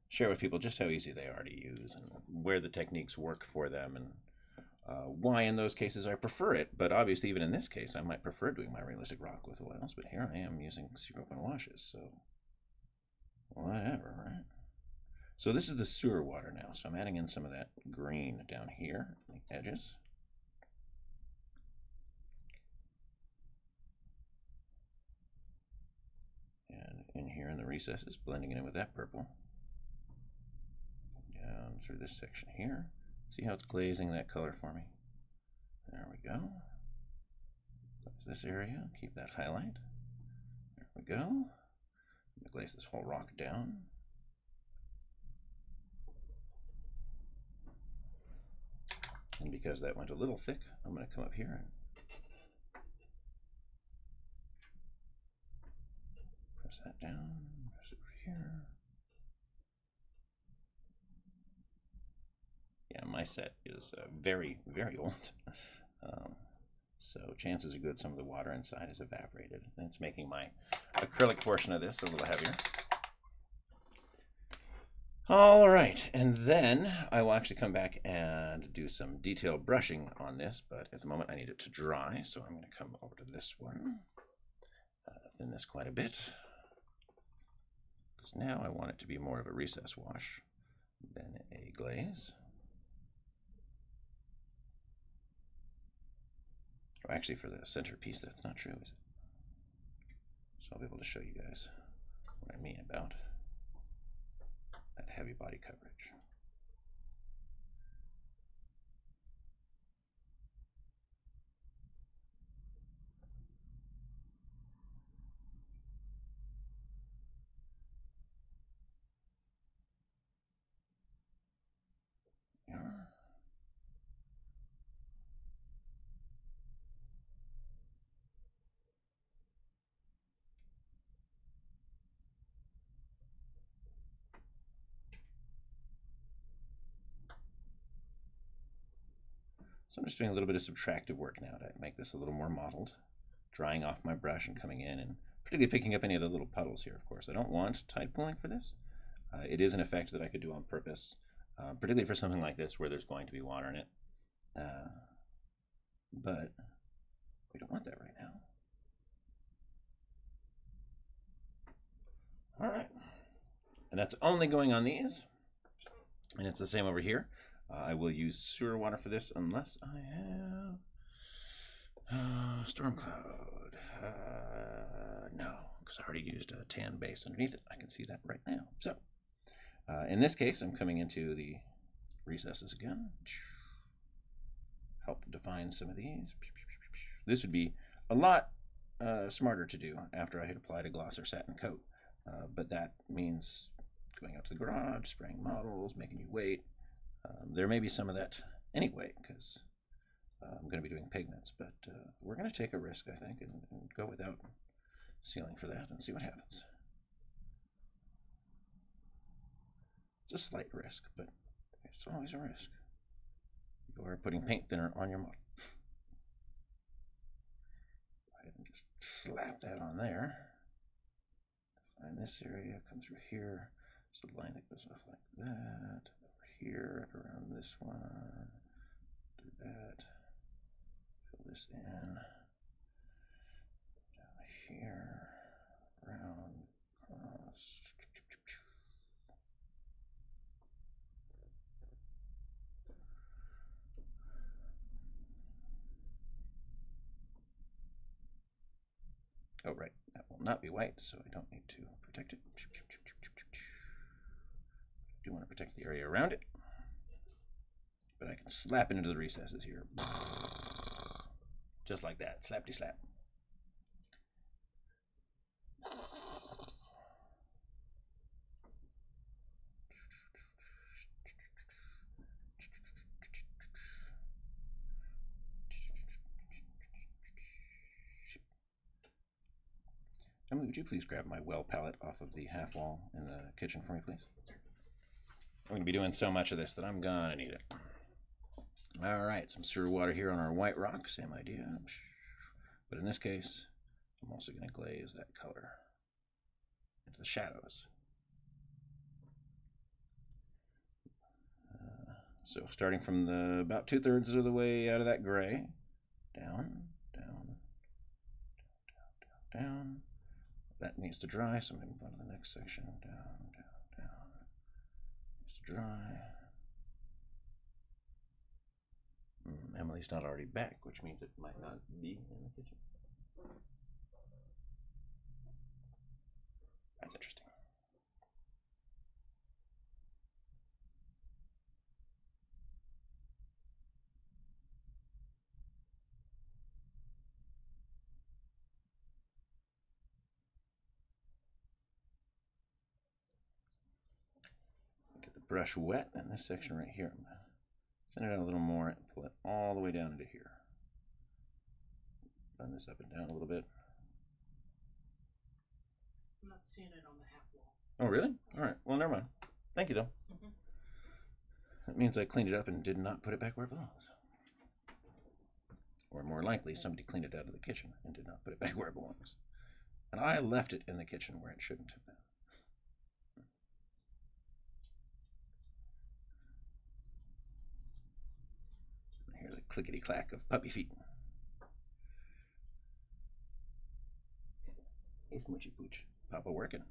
share with people just how easy they are to use and where the techniques work for them and why in those cases I prefer it. But obviously even in this case I might prefer doing my realistic rock with oils, but here I am using secret open washes, so whatever, right? So this is the sewer water now, so I'm adding in some of that green down here on the edges. And in here in the recesses, blending it in with that purple. Down through this section here. See how it's glazing that color for me? There we go. Glaze this area, keep that highlight. There we go. Glaze this whole rock down. And because that went a little thick, I'm going to come up here and press that down, press it over here. Yeah, my set is very, very old. So chances are good some of the water inside has evaporated. And it's making my acrylic portion of this a little heavier. All right, and then I will actually come back and do some detailed brushing on this, but at the moment I need it to dry, so I'm going to come over to this one, thin this quite a bit, because now I want it to be more of a recess wash than a glaze. Or actually, for the centerpiece, that's not true, is it? So I'll be able to show you guys what I mean about that heavy body coverage. Yeah. So I'm just doing a little bit of subtractive work now to make this a little more mottled, drying off my brush and coming in and particularly picking up any of the little puddles here, of course. I don't want tide pooling for this. It is an effect that I could do on purpose, particularly for something like this where there's going to be water in it. But we don't want that right now. All right. And that's only going on these. And it's the same over here. I will use sewer water for this unless I have storm cloud. No, because I already used a tan base underneath it. I can see that right now. So in this case, I'm coming into the recesses again. Help define some of these. This would be a lot smarter to do after I had applied a gloss or satin coat. But that means going out to the garage, spraying models, making you wait. There may be some of that anyway, because I'm going to be doing pigments, but we're going to take a risk, I think, and go without sealing for that and see what happens. It's a slight risk, but it's always a risk. You are putting paint thinner on your model. Go ahead and just slap that on there. Find this area, come through here. There's a line that goes off like that. Over here, around this one. Do that. Fill this in. Down here. Around. Across. Oh, right. That will not be white, so I don't need to protect it. I do want to protect the area around it. But I can slap it into the recesses here. Just like that. Slappity slap. Emily, would you please grab my well palette off of the half wall in the kitchen for me, please? I'm going to be doing so much of this that I'm going to need it. All right, some sewer water here on our white rock. Same idea. But in this case, I'm also going to glaze that color into the shadows. So starting from the about 2/3 of the way out of that gray, down, down, down, down, down. That needs to dry, so I'm going to move on to the next section. Down, down, down. Needs to dry. Emily's not already back, which means it might not be in the kitchen. That's interesting. Get the brush wet in this section right here. I'm going to send it out a little more and pull it all the way down into here. Run this up and down a little bit. I'm not seeing it on the half wall. Oh, really? All right. Well, never mind. Thank you, though. That means I cleaned it up and did not put it back where it belongs. Or more likely, somebody cleaned it out of the kitchen and did not put it back where it belongs. And I left it in the kitchen where it shouldn't have been. I hear the clickety-clack of puppy feet. Hey, Smoochy Pooch. Papa working.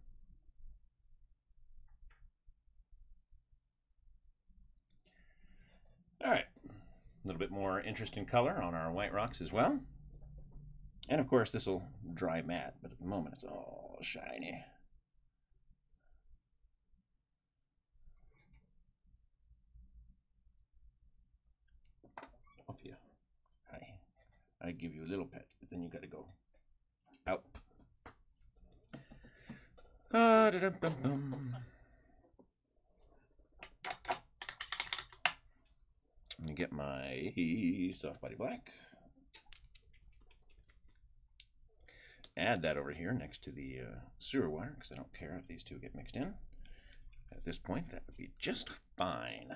All right. A little bit more interesting color on our white rocks as well. And of course, this will dry matte, but at the moment it's all shiny. Off you. Hi. I give you a little pet, but then you gotta go out. Da-da-bum-bum. Let me get my soft body black. Add that over here next to the sewer water, because I don't care if these two get mixed in. At this point, that would be just fine.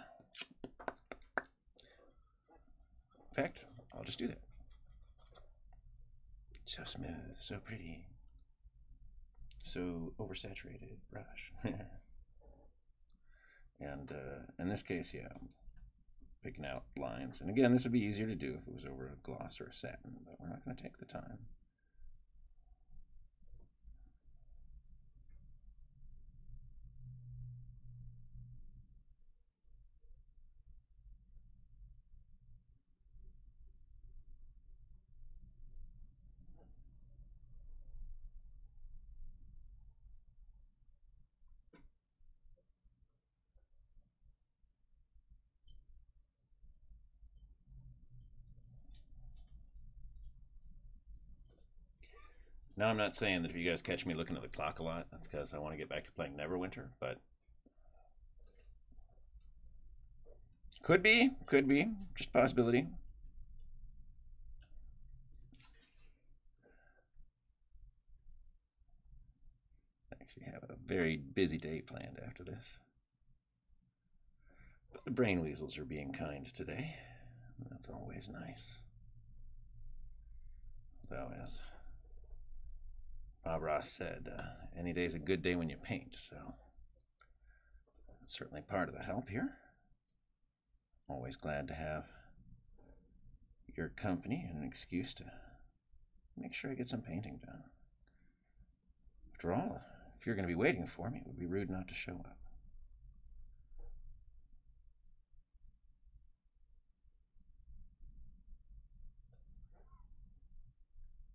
In fact, I'll just do that. So smooth, so pretty, so oversaturated brush. And in this case, yeah, I'm picking out lines. And again, this would be easier to do if it was over a gloss or a satin, but we're not going to take the time. Now, I'm not saying that if you guys catch me looking at the clock a lot, that's because I want to get back to playing Neverwinter, but could be, just a possibility. She have a very busy day planned after this. But the brain weasels are being kind today. That's always nice. Though, as Bob Ross said, any day's a good day when you paint, so that's certainly part of the help here. Always glad to have your company and an excuse to make sure I get some painting done. After all, if you're going to be waiting for me, it would be rude not to show up.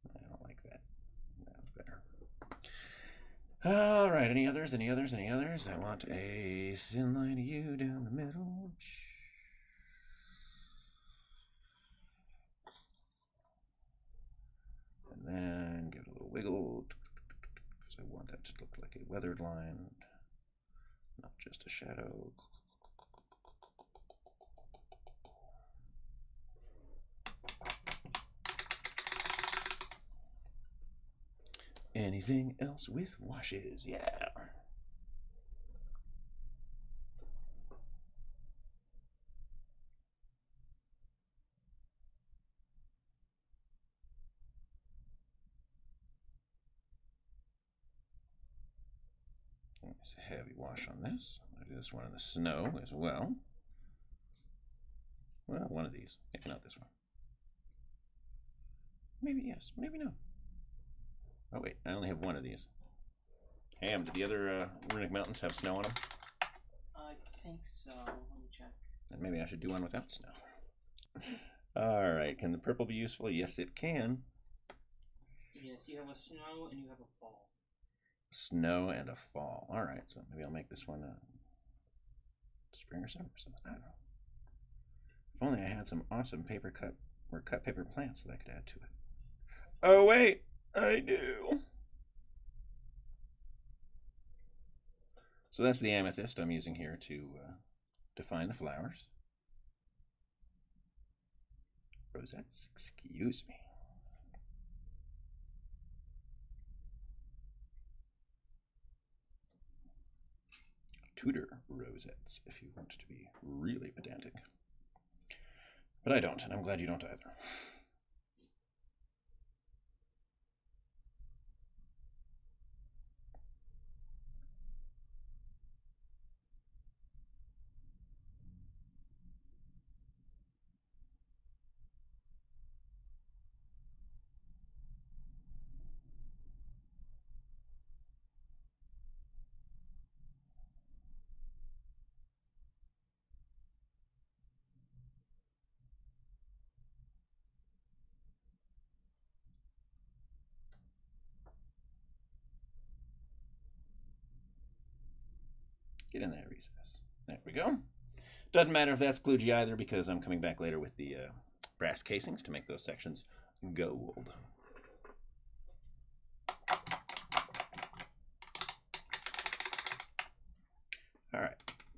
I don't like that. That was better. All right, any others? Any others? Any others? I want a thin line of you down the middle. And then give it a little wiggle, because I want that to look like a weathered line, not just a shadow. Anything else with washes? Yeah. It's a heavy wash on this. I'll do this one in the snow as well. Well, one of these. Maybe not this one. Maybe yes, maybe no. Oh wait, I only have one of these. Ham, did the other runic mountains have snow on them? I think so. Let me check. Then maybe I should do one without snow. Alright, can the purple be useful? Yes, it can. Yes, you have a snow and you have a fall. Snow and a fall. Alright, so maybe I'll make this one spring or summer or something. I don't know. If only I had some awesome paper cut or cut paper plants that I could add to it. Oh wait, I do. So that's the amethyst I'm using here to define the flowers. Rosettes, excuse me. Tudor rosettes, if you want to be really pedantic. But I don't, and I'm glad you don't either. Get in that recess. There we go. Doesn't matter if that's kludgy either, because I'm coming back later with the brass casings to make those sections gold. All right,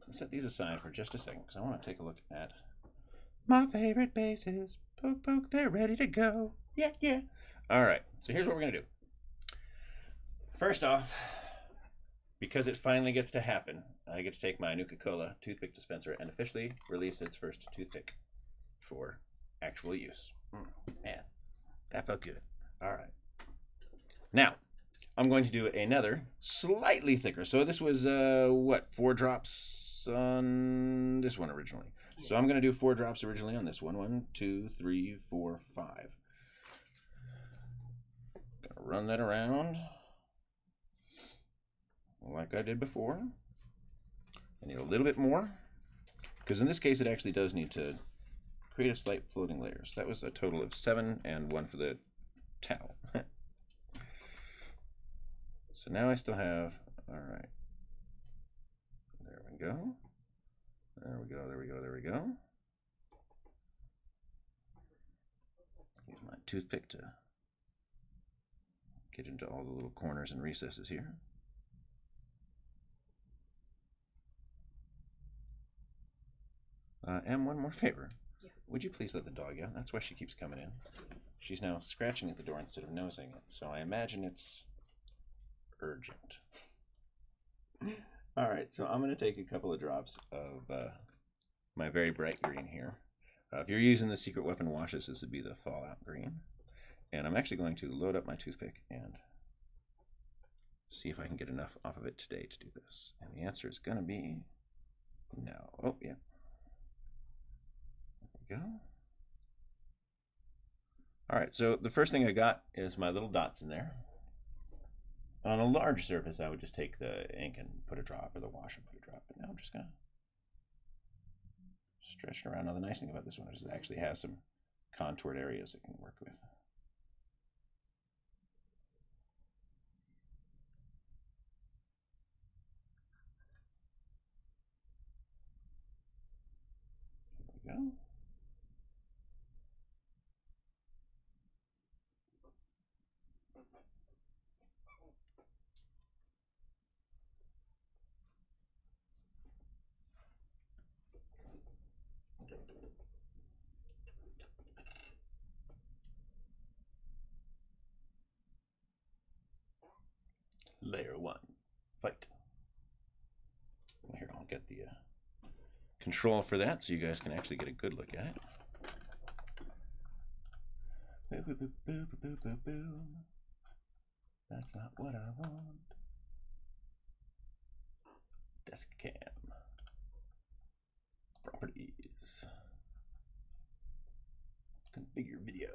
let's set these aside for just a second, because I want to take a look at my favorite bases. Poke, poke, they're ready to go. Yeah, yeah. All right, so here's what we're going to do. First off, because it finally gets to happen, I get to take my Nuka-Cola toothpick dispenser and officially release its first toothpick for actual use. Man, that felt good. All right. Now, I'm going to do another slightly thicker. So this was, what, 4 drops on this one originally. Yeah. So I'm going to do 4 drops originally on this one. 1, 2, 3, 4, 5. Gonna run that around like I did before. I need a little bit more, because in this case it actually does need to create a slight floating layer. So that was a total of 7 and 1 for the towel. So now I still have, all right, there we go. There we go, there we go, there we go. Use my toothpick to get into all the little corners and recesses here. And one more favor. Yeah. Would you please let the dog out? That's why she keeps coming in. She's now scratching at the door instead of nosing it. So I imagine it's urgent. All right, so I'm going to take a couple of drops of my very bright green here. If you're using the Secret Weapon washes, this would be the Fallout green. And I'm actually going to load up my toothpick and see if I can get enough off of it today to do this. And the answer is going to be no. Oh, yeah. There we go. All right, so the first thing I got is my little dots in there. On a large surface, I would just take the ink and put a drop, or the wash and put a drop. But now I'm just going to stretch it around. Now, the nice thing about this one is it actually has some contoured areas it can work with. There we go. Layer 1, fight. Here, I'll get the control for that so you guys can actually get a good look at it. Boo, boo, boo, boo, boo, boo, boo. That's not what I want. Desk cam. Properties. Configure video.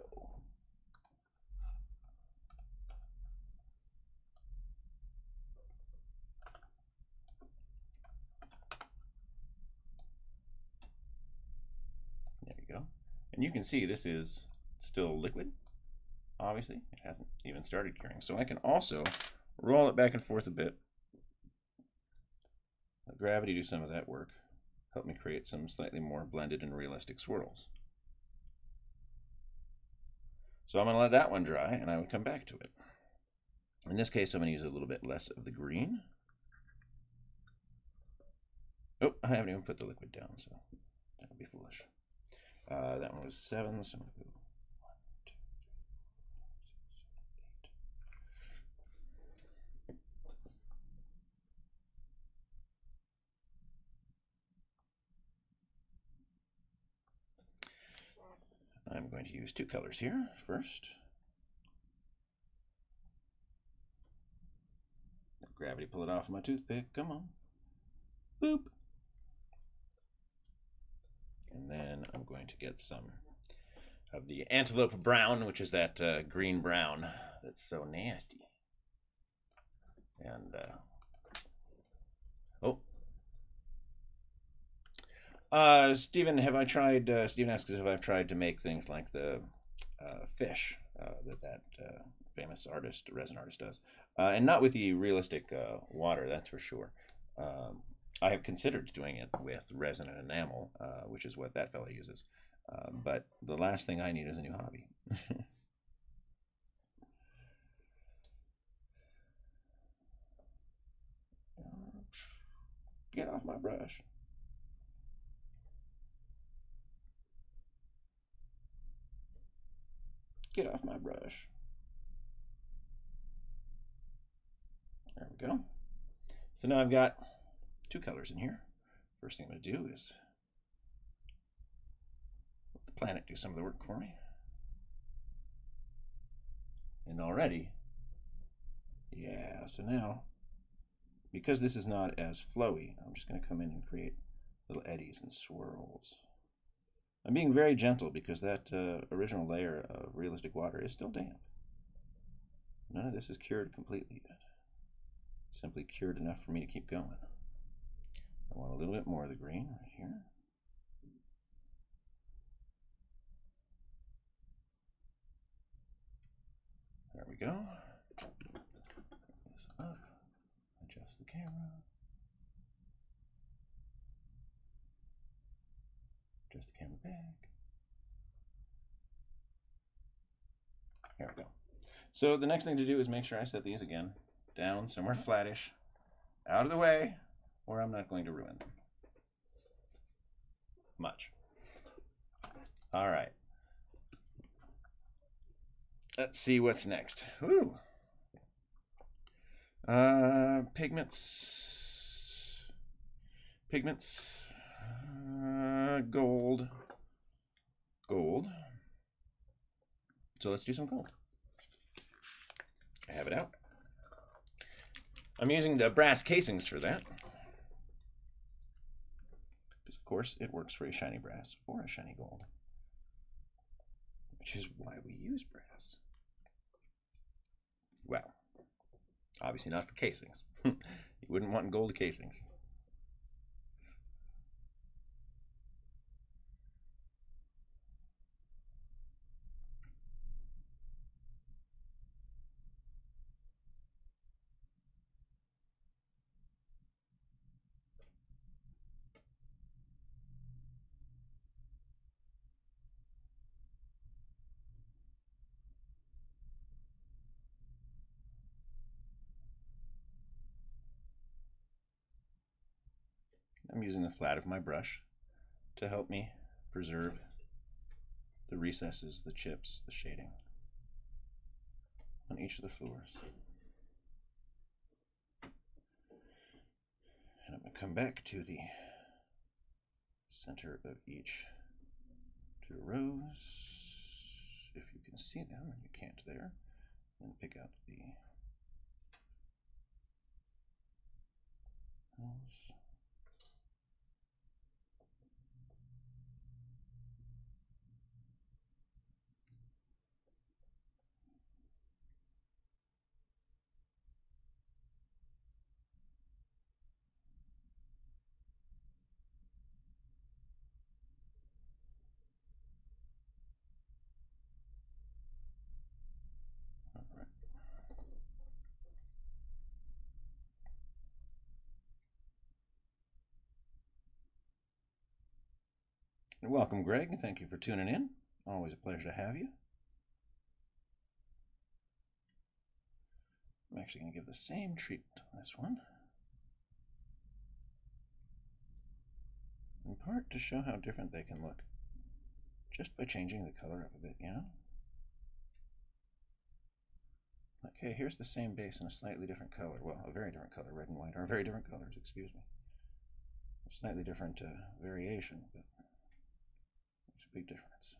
There you go. And you can see this is still liquid. Obviously, it hasn't even started curing. So I can also roll it back and forth a bit. Let gravity do some of that work. Help me create some slightly more blended and realistic swirls. So I'm going to let that one dry, and I will come back to it. In this case, I'm going to use a little bit less of the green. Oh, I haven't even put the liquid down, so that would be foolish. That one was 7, so I'm going to go 1, 2, 3, 4, 6, 7, 8. I'm going to use 2 colors here first. Let gravity pull it off of my toothpick. Come on. Boop. And then I'm going to get some of the antelope brown, which is that green brown that's so nasty. And Stephen, Stephen asks if I've tried to make things like the fish that famous artist, resin artist does. And not with the realistic water, that's for sure. I have considered doing it with resin and enamel, which is what that fellow uses. But the last thing I need is a new hobby. Get off my brush. Get off my brush. There we go. So now I've got 2 colors in here. First thing I'm going to do is let the planet do some of the work for me. And already, yeah, so now, because this is not as flowy, I'm just going to come in and create little eddies and swirls. I'm being very gentle because that original layer of realistic water is still damp. None of this is cured completely yet. It's simply cured enough for me to keep going. I want a little bit more of the green right here. There we go. Bring this up. Adjust the camera. Adjust the camera back. There we go. So the next thing to do is make sure I set these again down somewhere flattish, out of the way, or I'm not going to ruin them much. All right. Let's see what's next. Ooh. Pigments. pigments. Gold. Gold. So let's do some gold. I have it out. I'm using the brass casings for that. Because of course it works for a shiny brass or a shiny gold. Which is why we use brass. Well, obviously not for casings. You wouldn't want gold casings. I'm using the flat of my brush to help me preserve the recesses, the chips, the shading on each of the floors. And I'm going to come back to the center of each two rows. If you can see them, and you can't there, then pick out the those. Welcome, Greg. Thank you for tuning in. Always a pleasure to have you. I'm actually going to give the same treatment to this one. In part to show how different they can look just by changing the color up a bit, you know? Okay, here's the same base in a slightly different color. Well, a very different color, red and white, or very different colors, excuse me. A slightly different variation, but there's a big difference.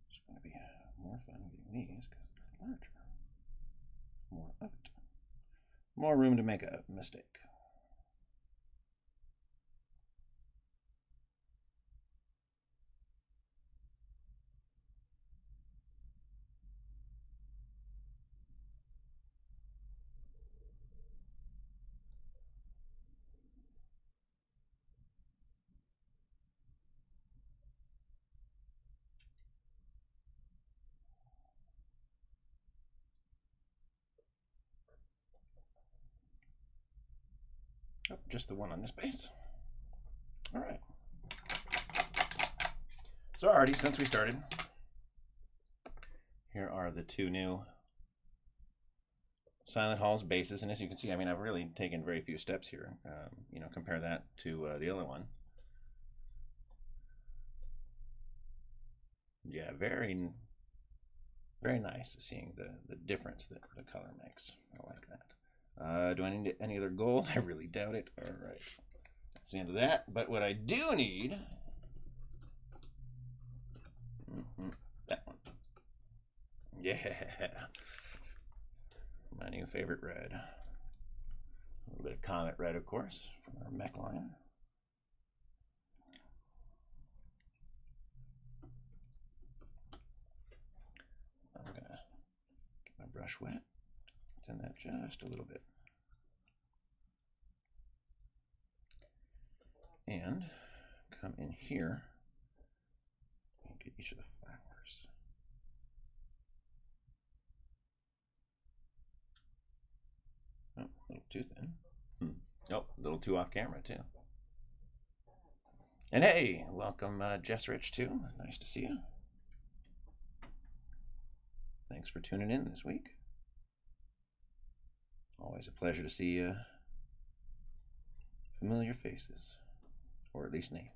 It's going to be more fun getting these because they're larger. More of it. More room to make a mistake. Oh, just the one on this base. All right. So already, since we started, here are the two new Silent Halls bases. And as you can see, I mean, I've really taken very few steps here. You know, compare that to the other one. Yeah, very, very nice seeing the difference that the color makes. I like that. Do I need any other gold? I really doubt it. All right. That's the end of that. But what I do need... that one. Yeah. My new favorite red. A little bit of Comet Red, of course, from our mech line. I'm going to get my brush wet. Thin that just a little bit. And come in here and get each of the flowers. Oh, a little too thin. Oh, a little too off camera too. And hey, welcome Jess Rich too. Nice to see you. Thanks for tuning in this week. Always a pleasure to see familiar faces, or at least names.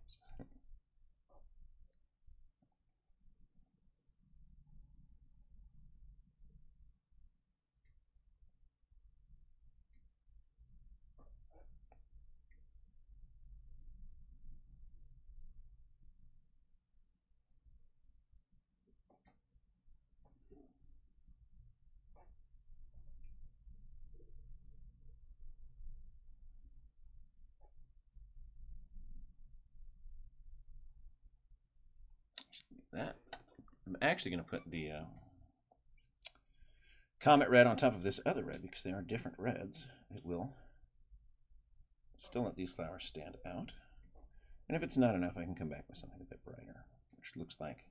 that. I'm actually going to put the Comet red on top of this other red because they are different reds. It will still let these flowers stand out. And if it's not enough, I can come back with something a bit brighter, which looks like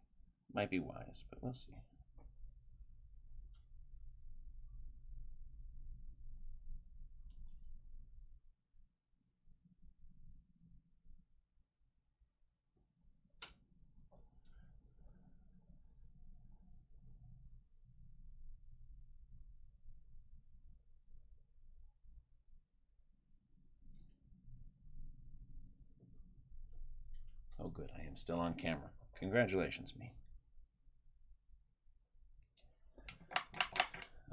might be wise, but we'll see. Oh, good. I am still on camera. Congratulations, me.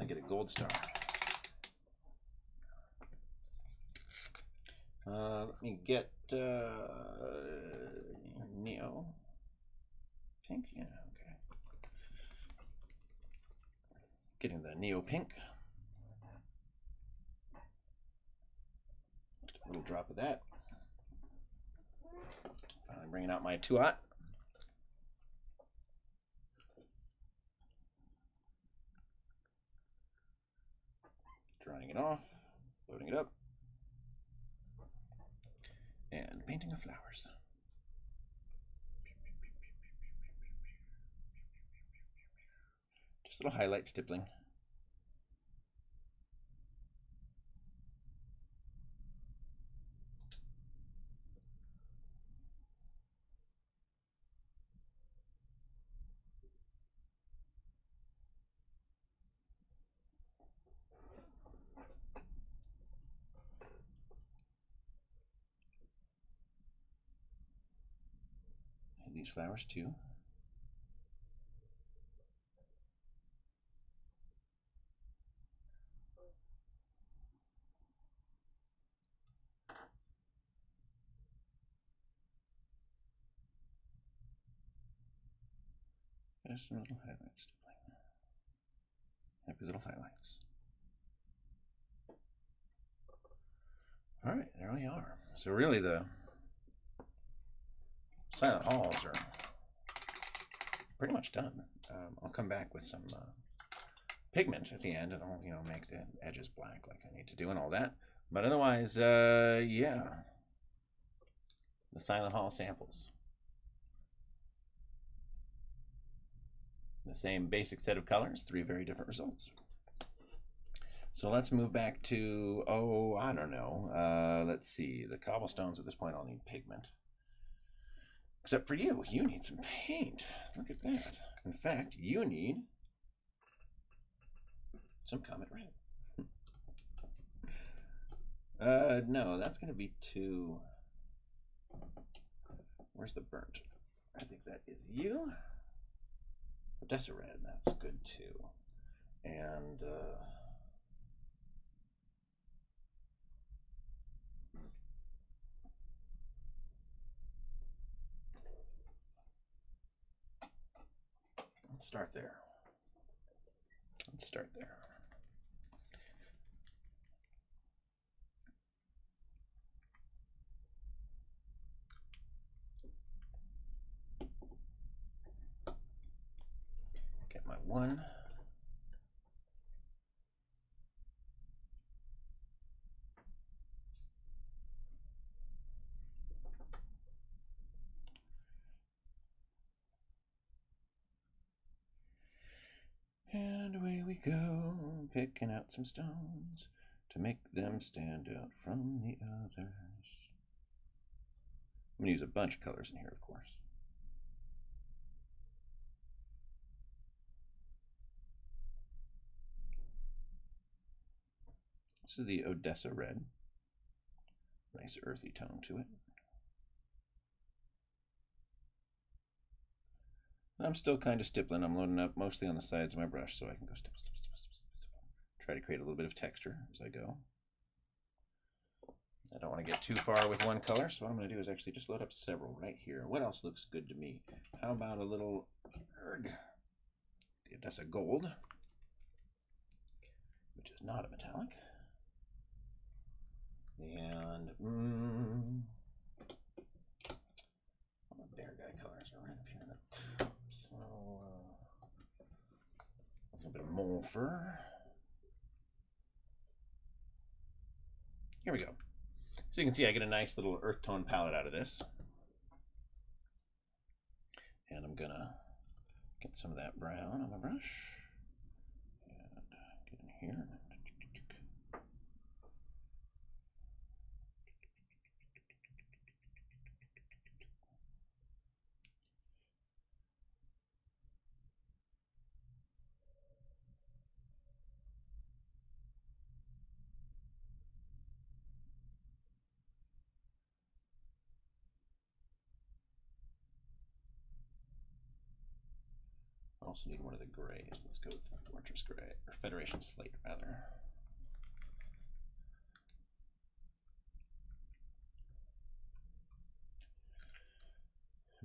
I get a gold star. Let me get Neo Pink. Yeah, okay. Getting the Neo Pink. A little drop of that. Finally bringing out my 2-aught. Drying it off, loading it up, and painting of flowers. Just a little highlight stippling. And these flowers too. Just some little highlights stippling. Happy little highlights. All right, there we are. So really the silent halls are pretty much done. I'll come back with some pigment at the end, and I'll make the edges black like I need to do and all that. But otherwise, yeah, the silent hall samples. The same basic set of colors, 3 very different results. So let's move back to, oh, I don't know. Let's see, the cobblestones at this point I'll need pigment. Except for you, you need some paint. Look at that. In fact, you need some Comet red. No, that's going to be too... Where's the burnt? I think that is you. Odessa red, that's good too. And let's start there. Let's start there. Get my 1. And away we go, picking out some stones to make them stand out from the others. I'm going to use a bunch of colors in here, of course. This is the Odessa red. Nice earthy tone to it. I'm still kind of stippling. I'm loading up mostly on the sides of my brush so I can go stipple. Try to create a little bit of texture as I go. I don't want to get too far with one color, so what I'm going to do is actually just load up several right here. What else looks good to me? How about a little the Odessa gold, which is not a metallic. And all the bear guy colors are right up here in the tops. little bit of mole fur. Here we go. So you can see I get a nice little earth tone palette out of this. And I'm gonna get some of that brown on my brush. And get in here. Also need one of the grays. Let's go with Fortress Gray, or Federation Slate, rather.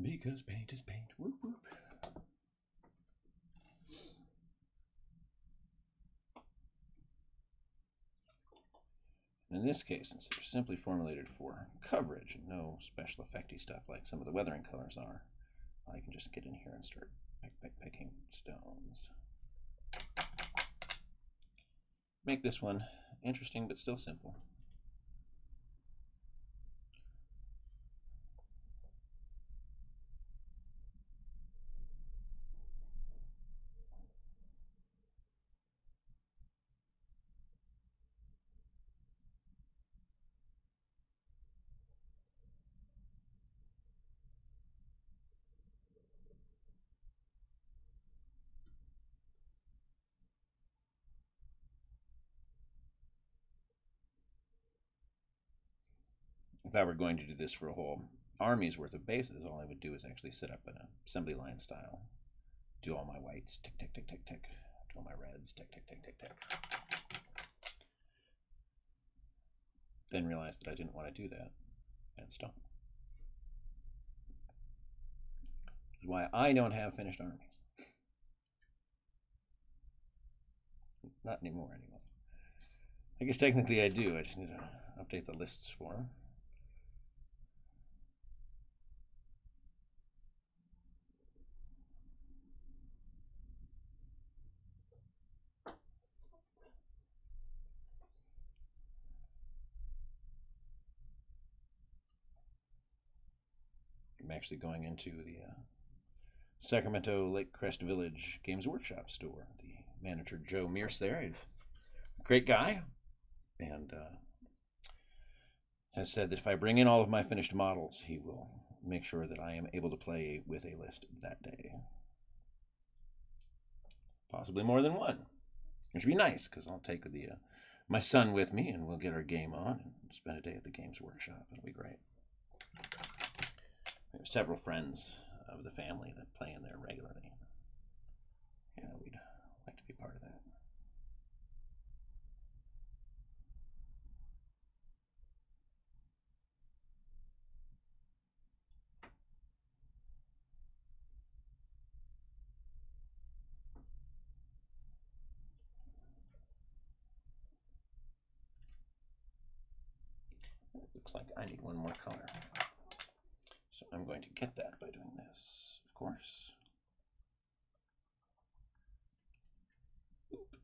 Because paint is paint. Whoop, whoop. In this case, since they're simply formulated for coverage and no special effecty stuff like some of the weathering colors are, I can just get in here and start picking stones. Make this one interesting but still simple. If I were going to do this for a whole army's worth of bases, all I would do is actually set up an assembly line style. Do all my whites, tick, tick, tick, tick, tick. Do all my reds, tick, tick, tick, tick, tick. Then realized that I didn't want to do that and stop. Which is why I don't have finished armies. Not anymore, anyway. I guess technically I do. I just need to update the lists for them. I'm actually going into the Sacramento Lake Crest Village Games Workshop store. The manager, Joe Mears, there. He's a great guy. And has said that if I bring in all of my finished models, he will make sure that I am able to play with a list that day. Possibly more than one. Which would be nice, because I'll take the my son with me, and we'll get our game on and spend a day at the Games Workshop. It'll be great. We have several friends of the family that play in there regularly. Yeah, we'd like to be part of that. It looks like I need one more color. So I'm going to get that by doing this, of course. Oop.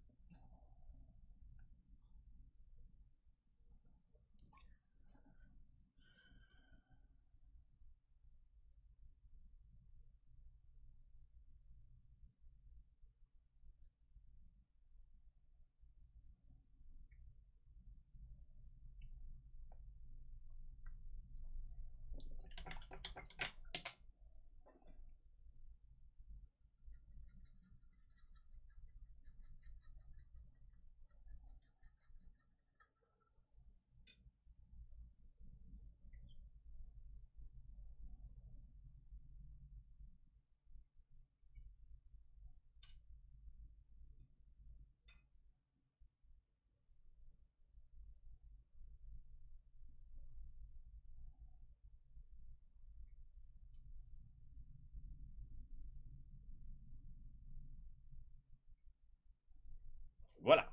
Voila.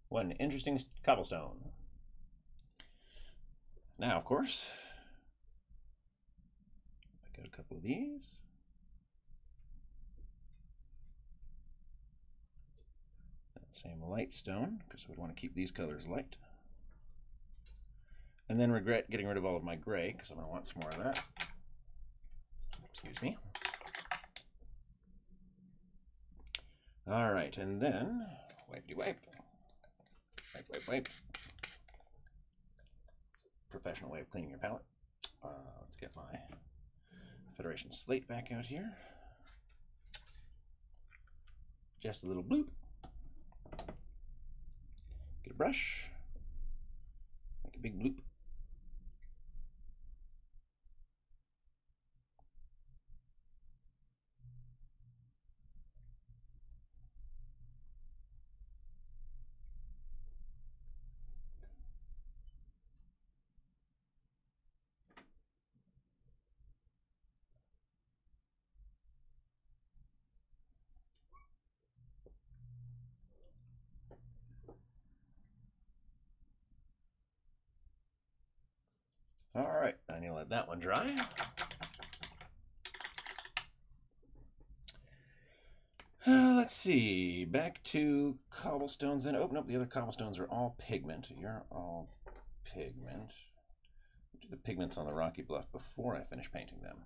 One interesting cobblestone. Now, of course, I got a couple of these. Same light stone, because I would want to keep these colors light. And then regret getting rid of all of my gray, because I'm going to want some more of that. Excuse me. All right, and then wipe. Wipe. Professional way of cleaning your palette. Let's get my Federation slate back out here. Just a little bloop. Get a brush. Make a big bloop. All right, I need to let that one dry. Let's see, back to cobblestones then. Oh, nope, the other cobblestones are all pigment. You're all pigment. Do the pigments on the rocky bluff before I finish painting them.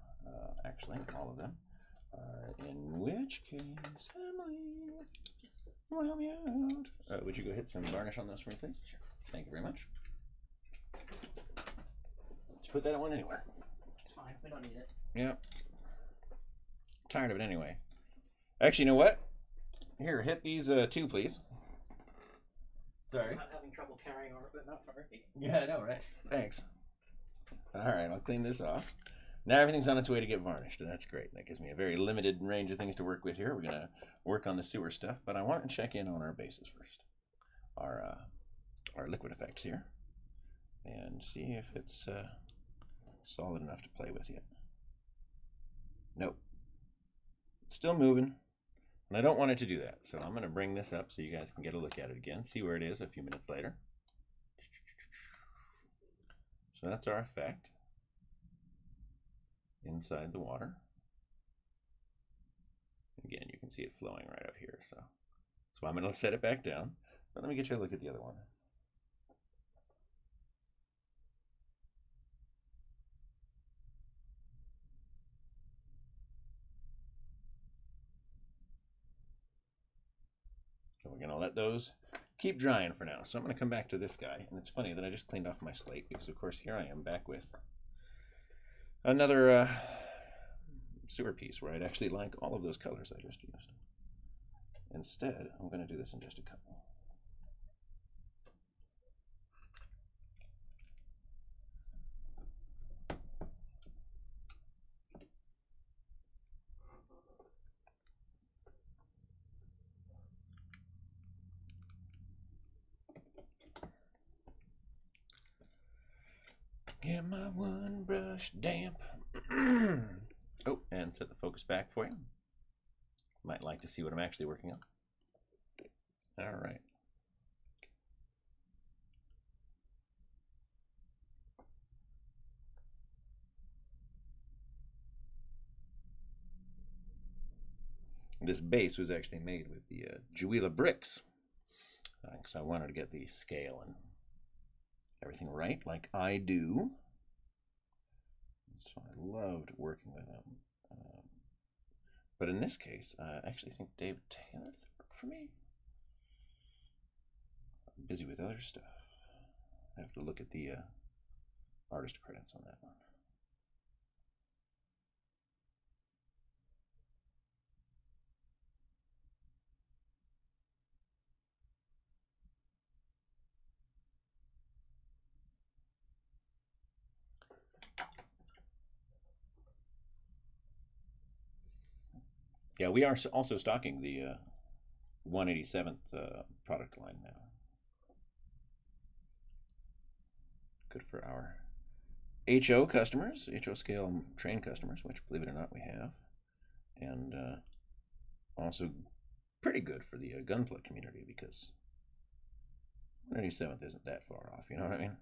Actually, all of them. In which case, Emily, will help me out. Would you go hit some varnish on those for me, please? Sure. Thank you very much. Put that one anywhere. It's fine. We don't need it. Yeah. Tired of it anyway. Actually, you know what? Here, hit these two, please. Sorry. I'm not having trouble carrying our equipment for it. Yeah, I know, right? Thanks. All right, I'll clean this off. Now everything's on its way to get varnished, and that's great. That gives me a very limited range of things to work with here. We're going to work on the sewer stuff, but I want to check in on our bases first. Our liquid effects here. And see if it's solid enough to play with yet. Nope. It's still moving, and I don't want it to do that. So I'm going to bring this up so you guys can get a look at it again, see where it is a few minutes later. So that's our effect inside the water. Again, you can see it flowing right up here. So that's why I'm going to set it back down. But let me get you a look at the other one. So we're going to let those keep drying for now. So I'm going to come back to this guy. And it's funny that I just cleaned off my slate because, of course, here I am back with another sewer piece where I'd actually like all of those colors I just used. Instead, I'm going to do this in just a couple. Get my one brush damp. Oh, and set the focus back for you. Might like to see what I'm actually working on. All right. This base was actually made with the Juila bricks because I wanted to get the scale and everything right, like I do. So I loved working with them. But in this case, I actually think Dave Taylor did work for me. I'm busy with other stuff. I have to look at the artist credits on that one. Yeah, we are also stocking the 187th product line now. Good for our HO customers, HO scale train customers, which, believe it or not, we have. And also pretty good for the gunpla community because 187th isn't that far off, you know what I mean?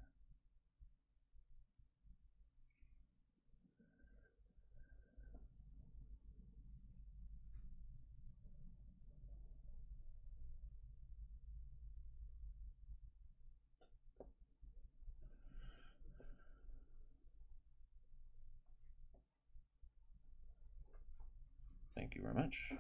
Thank you very much.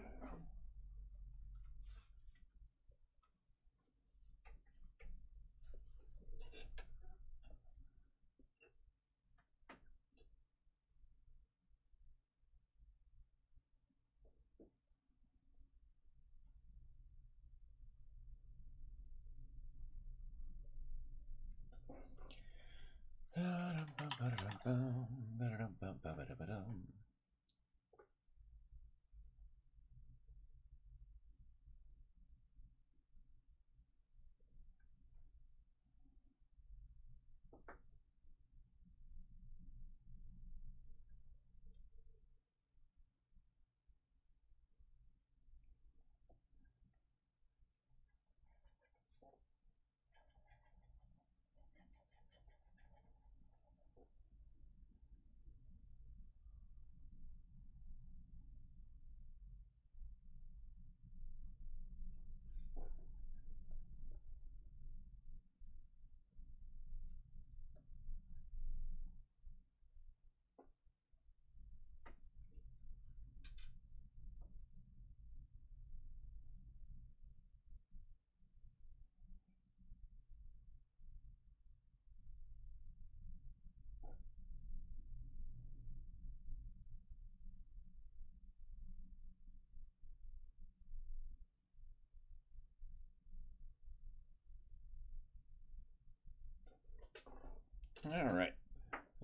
All right,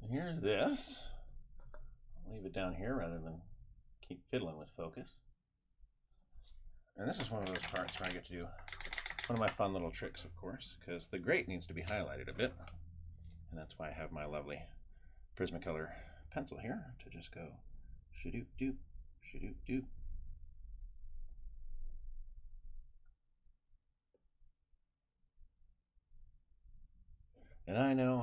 here's this. I'll leave it down here rather than keep fiddling with focus. And this is one of those parts where I get to do one of my fun little tricks, of course, because the grate needs to be highlighted a bit. And that's why I have my lovely Prismacolor pencil here to just go shadoop-doop, shadoop-doop. And I know,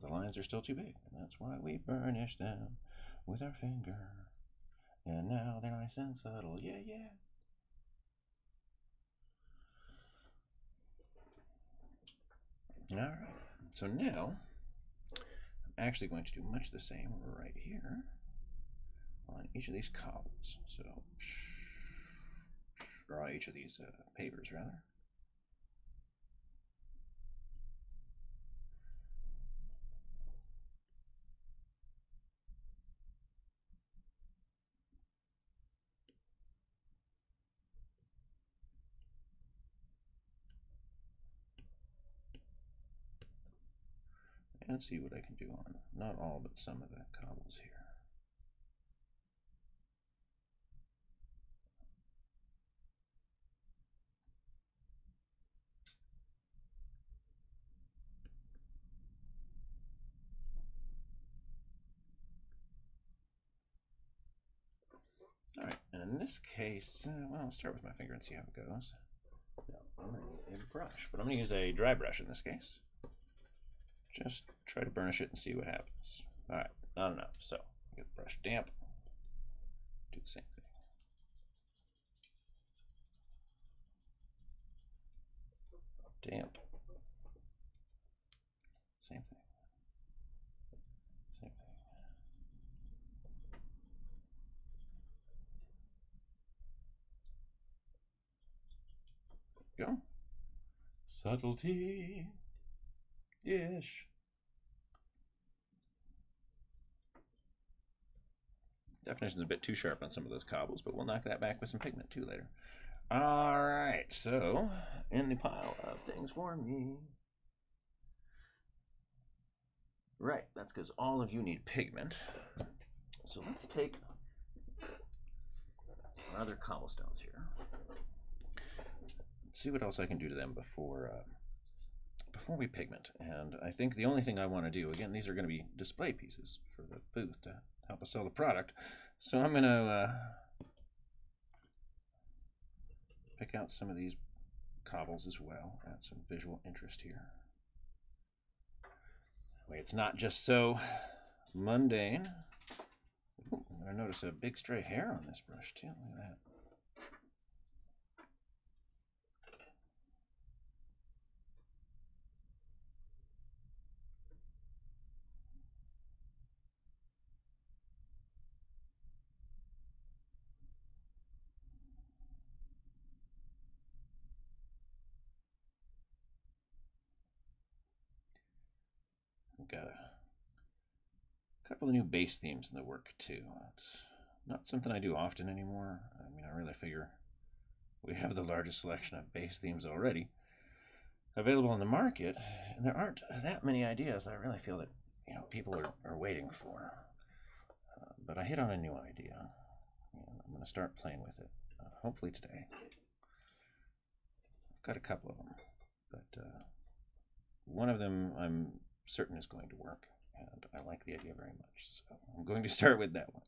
the lines are still too big, and that's why we burnish them with our finger. And now they're nice and subtle, yeah, yeah. All right, so now I'm actually going to do much the same right here on each of these cobbles. So draw each of these pavers rather. And see what I can do on not all but some of the cobbles here. All right, and in this case, well, I'll start with my finger and see how it goes. Now, I'm going to need a brush, but I'm going to use a dry brush in this case. Just try to burnish it and see what happens. All right, not enough, so get the brush damp. Do the same thing. Damp. Same thing. Same thing. Go. Subtlety. Ish. Definition's a bit too sharp on some of those cobbles, but we'll knock that back with some pigment too later. All right, so in the pile of things for me. Right, that's because all of you need pigment. So let's take our other cobblestones here. Let's see what else I can do to them before we pigment. And I think the only thing I want to do, again, these are going to be display pieces for the booth to help us sell the product. So I'm going to pick out some of these cobbles as well, add some visual interest here. Wait, it's not just so mundane. Ooh, I notice a big stray hair on this brush too. Look at that. got a couple of new base themes in the work too. It's not something I do often anymore. I mean, I really figure we have the largest selection of base themes already available on the market, and there aren't that many ideas I really feel that people are waiting for. But I hit on a new idea, and I'm going to start playing with it, hopefully today. I've got a couple of them, but one of them I'm certain is going to work, and I like the idea very much, so I'm going to start with that one.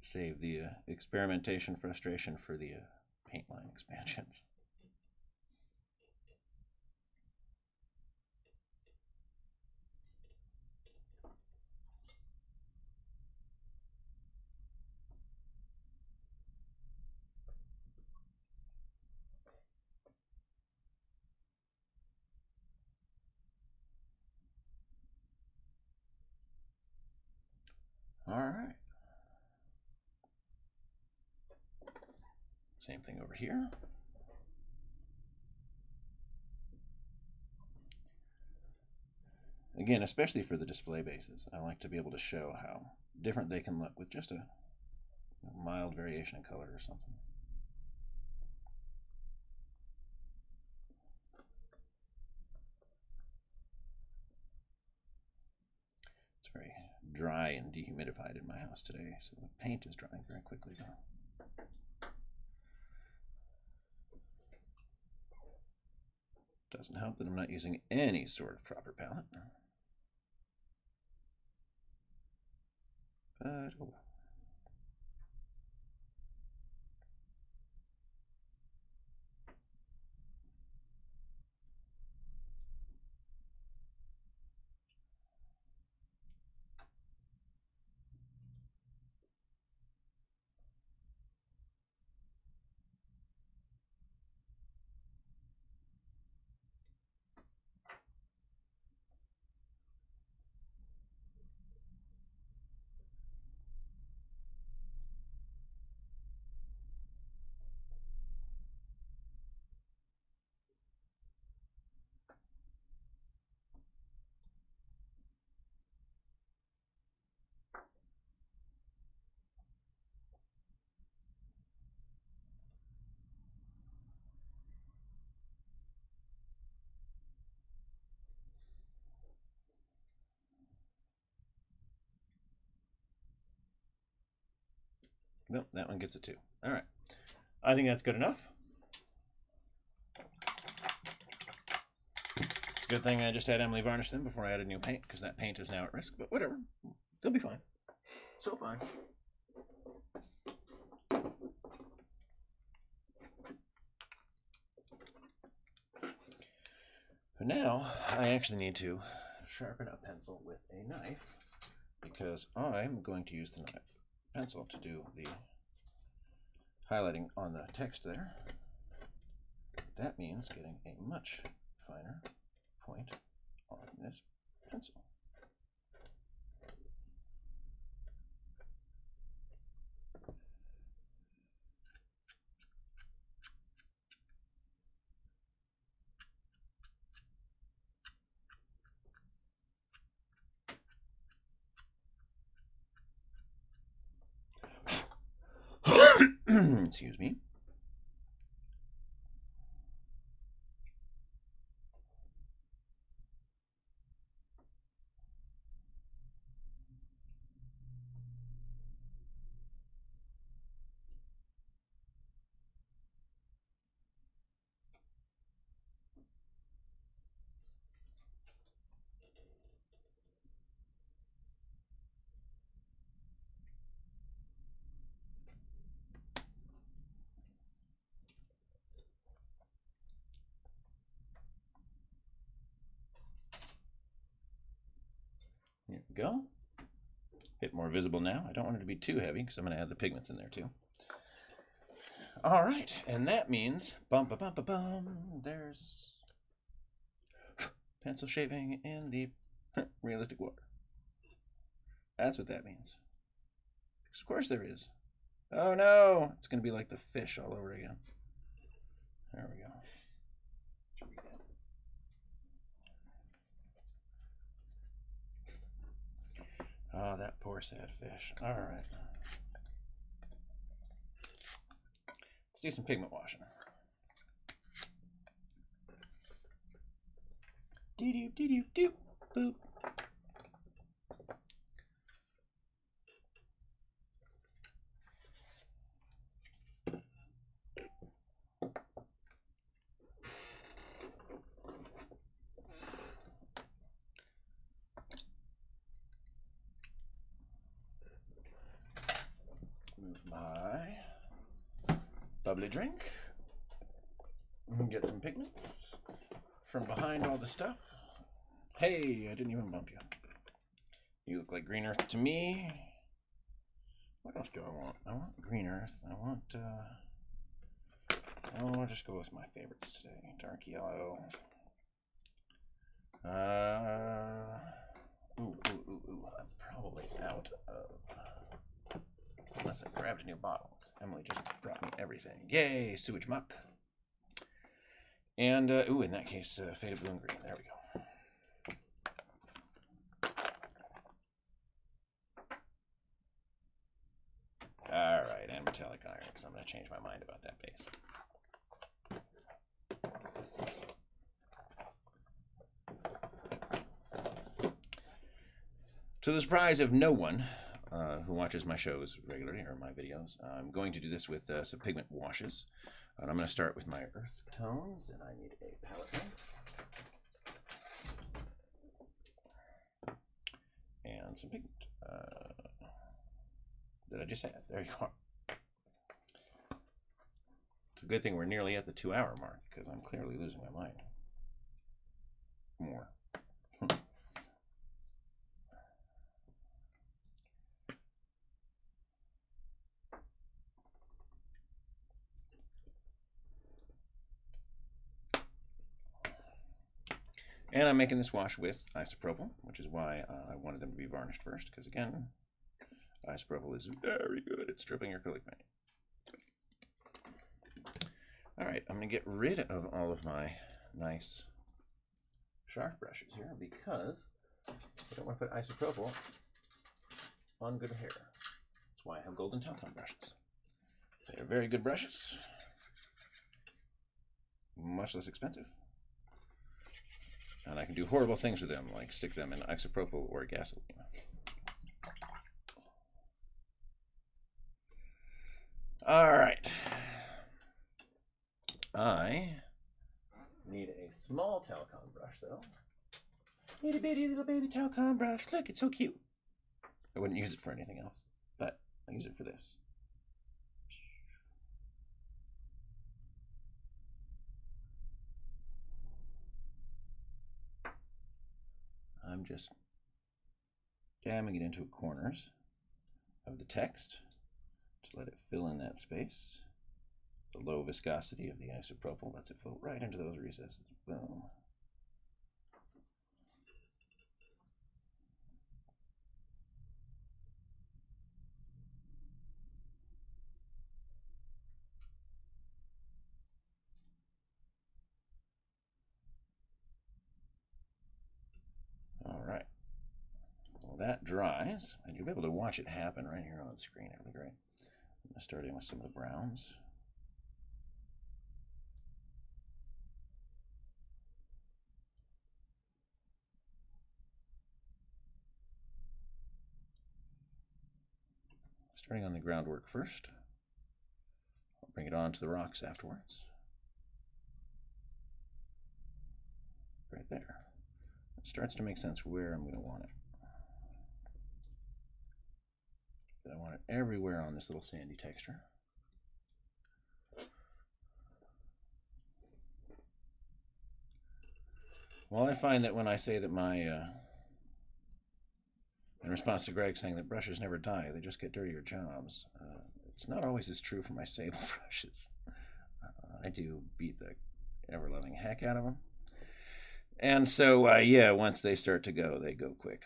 Save the experimentation frustration for the paint line expansions. All right. Same thing over here. Again, especially for the display bases, I like to be able to show how different they can look with just a mild variation in color or something. It's very dry and dehumidified in my house today, so the paint is drying very quickly though. Doesn't help that I'm not using any sort of proper palette. But oh well. Nope, that one gets a 2. All right. I think that's good enough. It's a good thing I just had Emily varnish them before I added new paint, because that paint is now at risk, but whatever. They'll be fine. So fine. But now, I actually need to sharpen a pencil with a knife, because I'm going to use the pencil to do the highlighting on the text there. That means getting a much finer point on this pencil. Excuse me. Here we go. A bit more visible now. I don't want it to be too heavy because I'm going to add the pigments in there too. All right, and that means there's pencil shaving in the realistic water. That's what that means. Because of course there is. Oh no, it's going to be like the fish all over again. There we go. Oh, that poor sad fish. All right. Let's do some pigment washing. Doo-doo-doo-doo-doo. Boop. Move my bubbly drink. Get some pigments from behind all the stuff. Hey, I didn't even bump you. You look like green earth to me. What else do I want? I want green earth. I want, I'll just go with my favorites today. Dark yellow. Ooh. I'm probably out of, unless I grabbed a new bottle. Emily just brought me everything. Yay, sewage muck. And, ooh, in that case, faded blue and green. There we go. All right, and metallic iron, because I'm going to change my mind about that base. To the surprise of no one who watches my shows regularly or my videos, I'm going to do this with some pigment washes. And I'm going to start with my earth tones, and I need a palette knife. And some pigment that I just had. There you are. It's a good thing we're nearly at the 2-hour mark, because I'm clearly losing my mind. More. And I'm making this wash with isopropyl, which is why I wanted them to be varnished first, because again, isopropyl is very good at stripping your acrylic paint. All right, I'm going to get rid of all of my nice sharp brushes here, because I don't want to put isopropyl on good hair. That's why I have golden talcum brushes. They're very good brushes, much less expensive. And I can do horrible things with them, like stick them in isopropyl or gasoline. All right. I need a small talcum brush, though. Itty bitty little baby talcum brush. Look, it's so cute. I wouldn't use it for anything else, but I use it for this. I'm just damming it into corners of the text to let it fill in that space. The low viscosity of the isopropyl lets it float right into those recesses. Boom. All right. Well, that dries, and you'll be able to watch it happen right here on the screen. It'll be great. I'm going to start in with some of the browns. Starting on the groundwork first. I'll bring it on to the rocks afterwards. Right there. It starts to make sense where I'm going to want it. But I want it everywhere on this little sandy texture. Well, I find that when I say that my, in response to Greg saying that brushes never die, they just get dirtier jobs, it's not always as true for my sable brushes. I do beat the ever-loving heck out of them. And so, yeah, once they start to go, they go quick.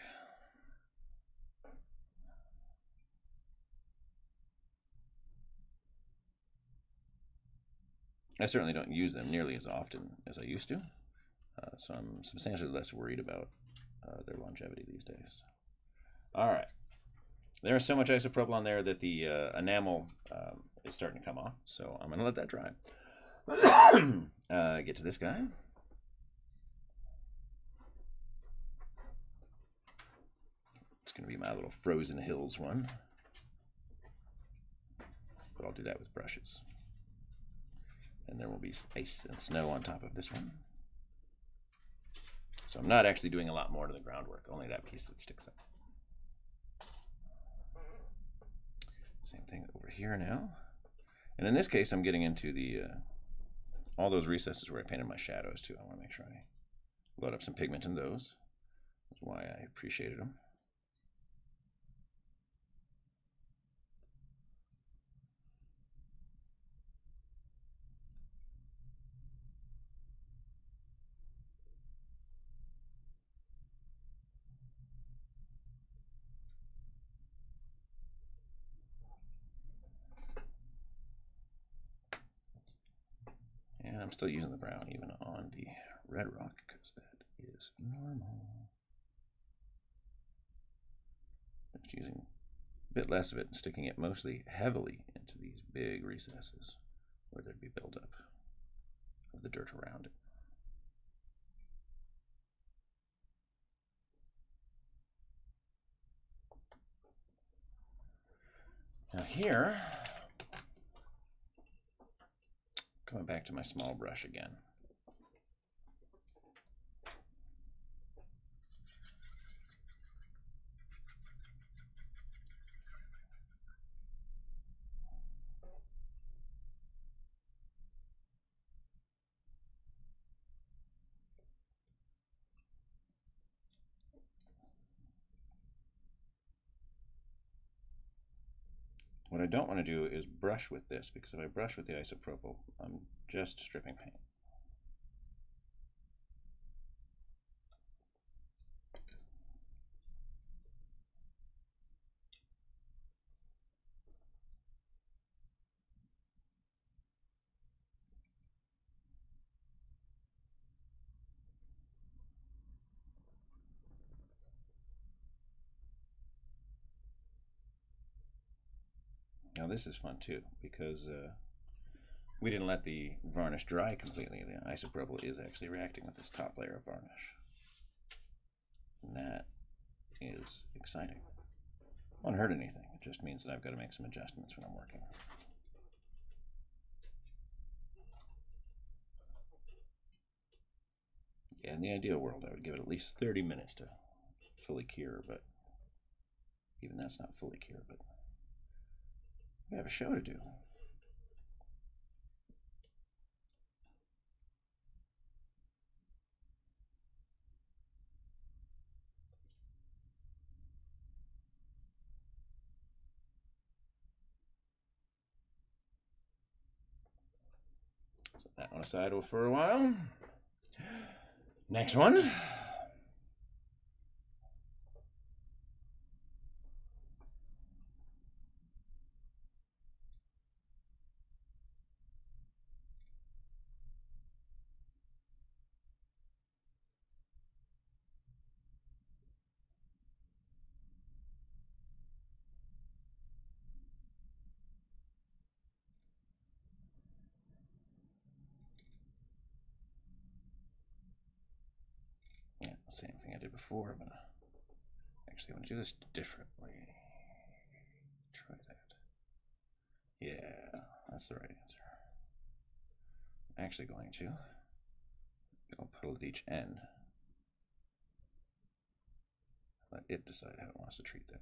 I certainly don't use them nearly as often as I used to, so I'm substantially less worried about their longevity these days. All right. There's so much isopropyl on there that the enamel is starting to come off, so I'm going to let that dry. Get to this guy. It's going to be my little Frozen Hills one, but I'll do that with brushes. And there will be ice and snow on top of this one. So I'm not actually doing a lot more to the groundwork, only that piece that sticks up. Same thing over here now. And in this case, I'm getting into the all those recesses where I painted my shadows too. I want to make sure I load up some pigment in those. That's why I appreciated them. And I'm still using the brown even on the red rock because that is normal. Just using a bit less of it and sticking it mostly heavily into these big recesses where there'd be buildup of the dirt around it. Now here, coming back to my small brush again. What I don't want to do is brush with this, because if I brush with the isopropyl, I'm just stripping paint. Now this is fun too, because we didn't let the varnish dry completely. The isopropyl is actually reacting with this top layer of varnish. And that is exciting. Won't hurt anything. It just means that I've got to make some adjustments when I'm working. Yeah, in the ideal world, I would give it at least 30 minutes to fully cure, but even that's not fully cure, but we have a show to do. Set that one aside for a while. Next one. Yeah, same thing I did before. I'm gonna actually want to do this differently. Try that. Yeah, that's the right answer. I'm actually going to go puddle at each end. Let it decide how it wants to treat that.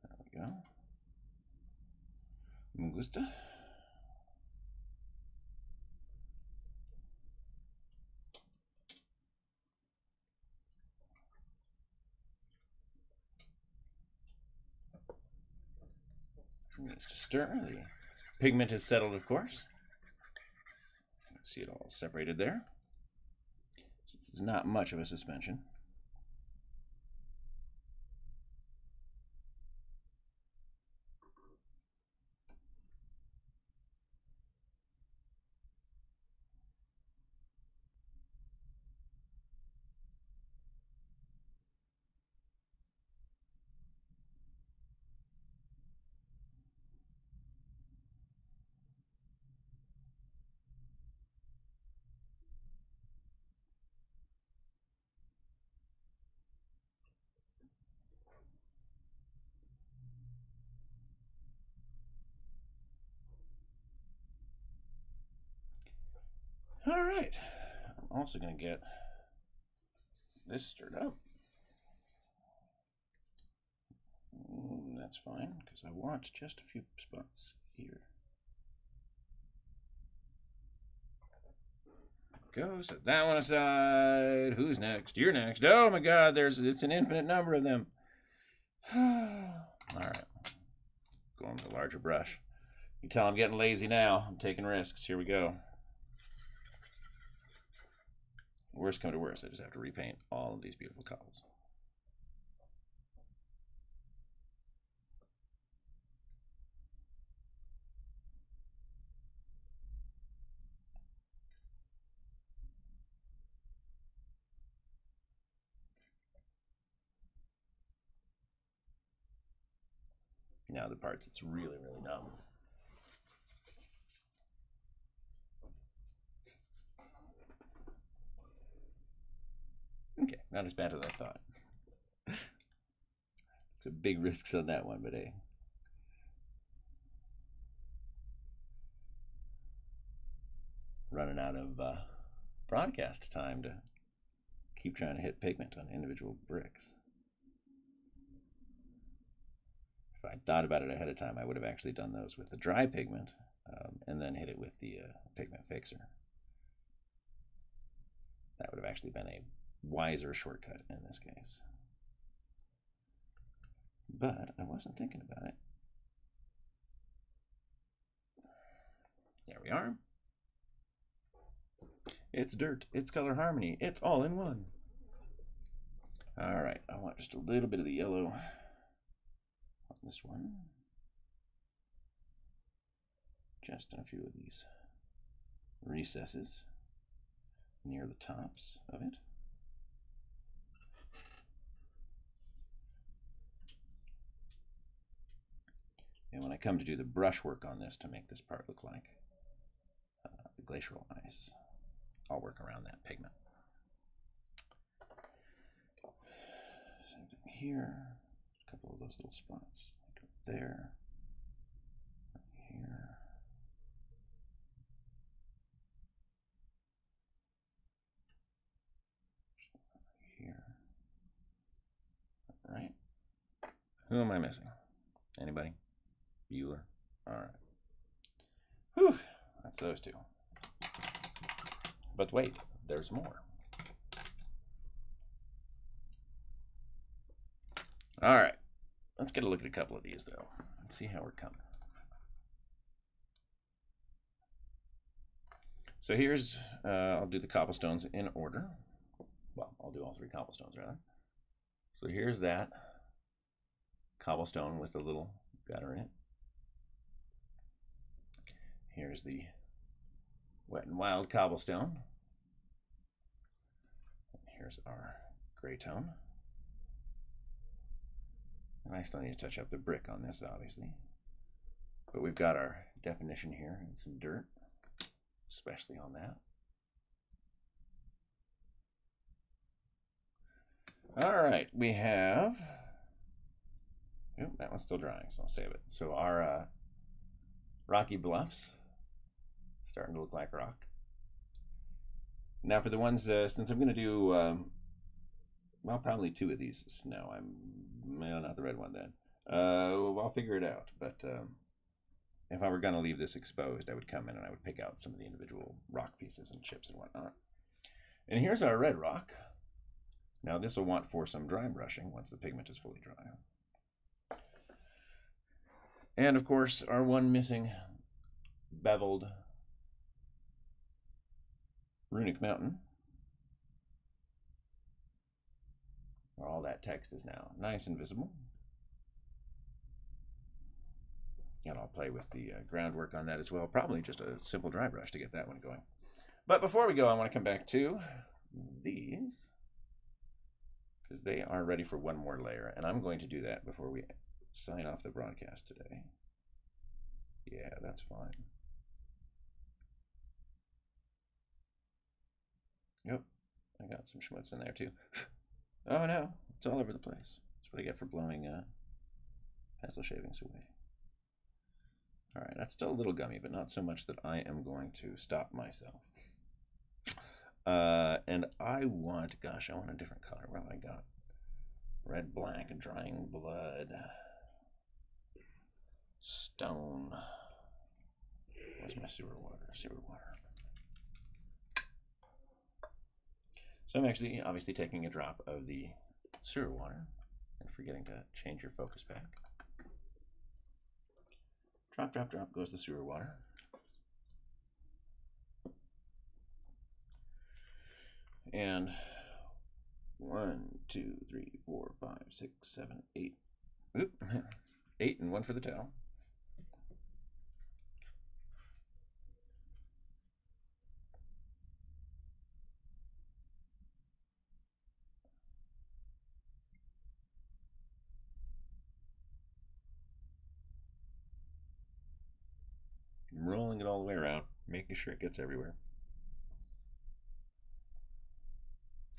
There we go. Me gusta. Just to stir. The pigment is settled, of course. You can see it all separated there. This is not much of a suspension. All right. I'm also going to get this stirred up. That's fine, because I want just a few spots here. Go, set that one aside. Who's next? You're next. Oh my god, it's an infinite number of them. Alright. Going with a larger brush. You tell I'm getting lazy now. I'm taking risks. Here we go. Worst come to worst, I just have to repaint all of these beautiful cobbles. Now the parts it's really, really numb. Okay, not as bad as I thought. It's a big risks on that one, but hey. Running out of broadcast time to keep trying to hit pigment on individual bricks. If I'd thought about it ahead of time, I would have actually done those with the dry pigment and then hit it with the pigment fixer. That would have actually been a wiser shortcut in this case. But I wasn't thinking about it. There we are. It's dirt, it's color harmony, it's all in one. All right, I want just a little bit of the yellow on this one. Just in a few of these recesses near the tops of it. And when I come to do the brush work on this to make this part look like the glacial ice, I'll work around that pigment. Same thing here. A couple of those little spots, like right there, right here. Right here. All right. Who am I missing? Anybody? Bueller. All right. Whew. That's those two. But wait, there's more. All right. Let's get a look at a couple of these, though. Let's see how we're coming. So here's, I'll do the cobblestones in order. Well, I'll do all three cobblestones, rather. So here's that cobblestone with a little gutter in it. Here's the Wet and Wild cobblestone. And here's our gray tone. And I still need to touch up the brick on this, obviously. But we've got our definition here and some dirt, especially on that. All right, we have, oh, that one's still drying, so I'll save it. So our rocky bluffs, starting to look like rock. Now for the ones, since I'm going to do, well, probably two of these snow. Well, not the red one then. I'll figure it out. But if I were going to leave this exposed, I would come in and I would pick out some of the individual rock pieces and chips and whatnot. And here's our red rock. Now this will want for some dry brushing once the pigment is fully dry. And of course, our one missing beveled runic mountain, where all that text is now nice and visible. And I'll play with the groundwork on that as well. Probably just a simple dry brush to get that one going. But before we go, I want to come back to these, because they are ready for one more layer. And I'm going to do that before we sign off the broadcast today. Yeah, that's fine. Yep, I got some schmutz in there too. Oh no, it's all over the place. That's what I get for blowing pencil shavings away. All right, that's still a little gummy, but not so much that I am going to stop myself. And I want, gosh, I want a different color. What have I got? Red, black, drying blood. Stone. Where's my sewer water? Sewer water. So I'm actually obviously taking a drop of the sewer water and forgetting to change your focus back. Drop, drop, drop goes the sewer water. And 1, 2, 3, 4, 5, 6, 7, 8. Oop. 8 and 1 for the towel. I'm rolling it all the way around, making sure it gets everywhere.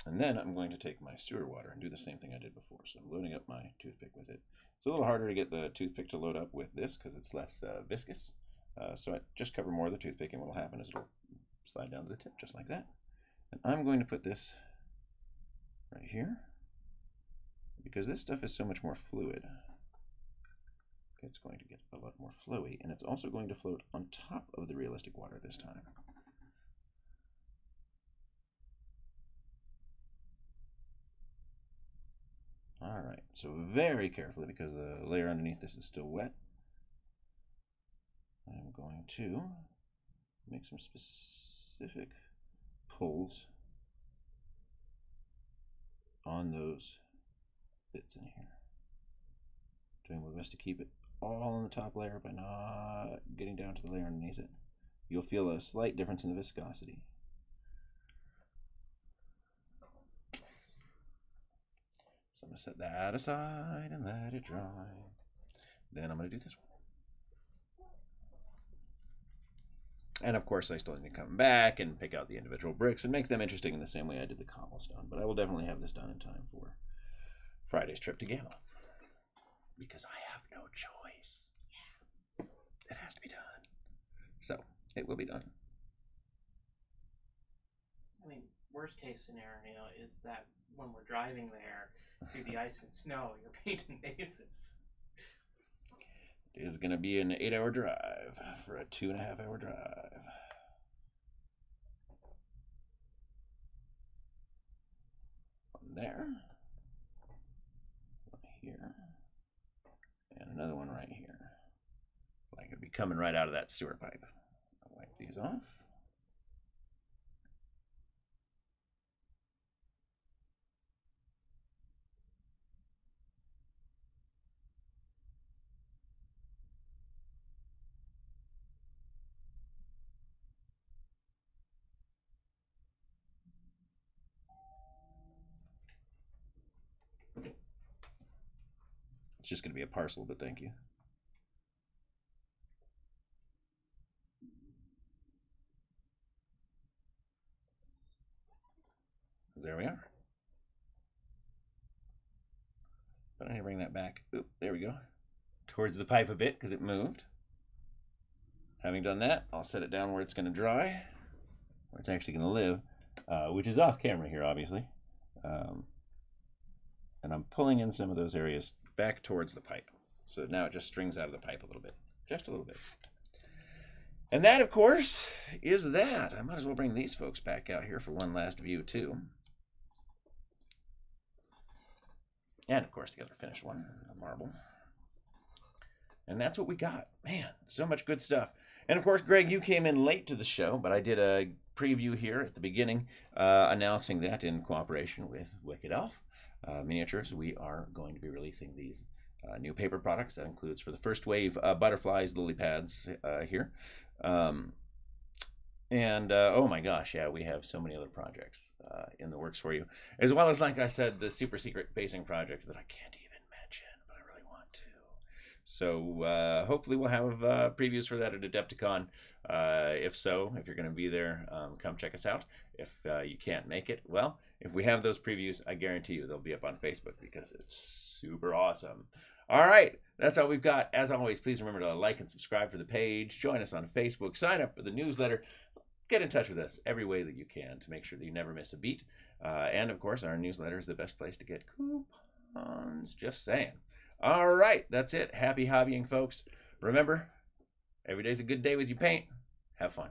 And then I'm going to take my sewer water and do the same thing I did before. So I'm loading up my toothpick with it. It's a little harder to get the toothpick to load up with this because it's less viscous. So I just cover more of the toothpick, and what will happen is it'll slide down to the tip just like that. And I'm going to put this right here because this stuff is so much more fluid. It's going to get a lot more flowy, and it's also going to float on top of the realistic water this time. All right, so very carefully, because the layer underneath this is still wet, I'm going to make some specific pulls on those bits in here. Doing my best to keep it all on the top layer by not getting down to the layer underneath it. You'll feel a slight difference in the viscosity. So I'm going to set that aside and let it dry. Then I'm going to do this one. And of course I still need to come back and pick out the individual bricks and make them interesting in the same way I did the cobblestone. But I will definitely have this done in time for Friday's trip to Gamma. Because I have no choice. It has to be done. So, it will be done. I mean, worst case scenario is that when we're driving there through the ice and snow, you're painting bases. It is going to be an 8-hour drive for a 2.5-hour drive. One there. One here. And another one right here. Like it'd be coming right out of that sewer pipe. I'll wipe these off. It's just going to be a parcel, but thank you. There we are. But I need to bring that back. Oop, there we go. Towards the pipe a bit because it moved. Having done that, I'll set it down where it's going to dry, where it's actually going to live, which is off camera here, obviously. And I'm pulling in some of those areas back towards the pipe. So now it just strings out of the pipe a little bit, just a little bit. And that, of course, is that. I might as well bring these folks back out here for one last view, too. And, of course, the other finished one, the marble. And that's what we got. Man, so much good stuff. And, of course, Greg, you came in late to the show, but I did a preview here at the beginning announcing that in cooperation with Wicked Elf Miniatures, we are going to be releasing these new paper products. That includes, for the first wave, butterflies, lily pads here. Oh my gosh, yeah, we have so many other projects in the works for you. As well as, like I said, the super secret basing project that I can't even mention, but I really want to. So hopefully we'll have previews for that at Adepticon. If so, if you're going to be there, come check us out. If you can't make it, well, if we have those previews, I guarantee you they'll be up on Facebook because it's super awesome. All right, that's all we've got. As always, please remember to like and subscribe for the page. Join us on Facebook. Sign up for the newsletter. get in touch with us every way that you can to make sure that you never miss a beat. And of course, our newsletter is the best place to get coupons. Just saying. All right, that's it. Happy hobbying, folks. Remember, every day's a good day with your paint. Have fun.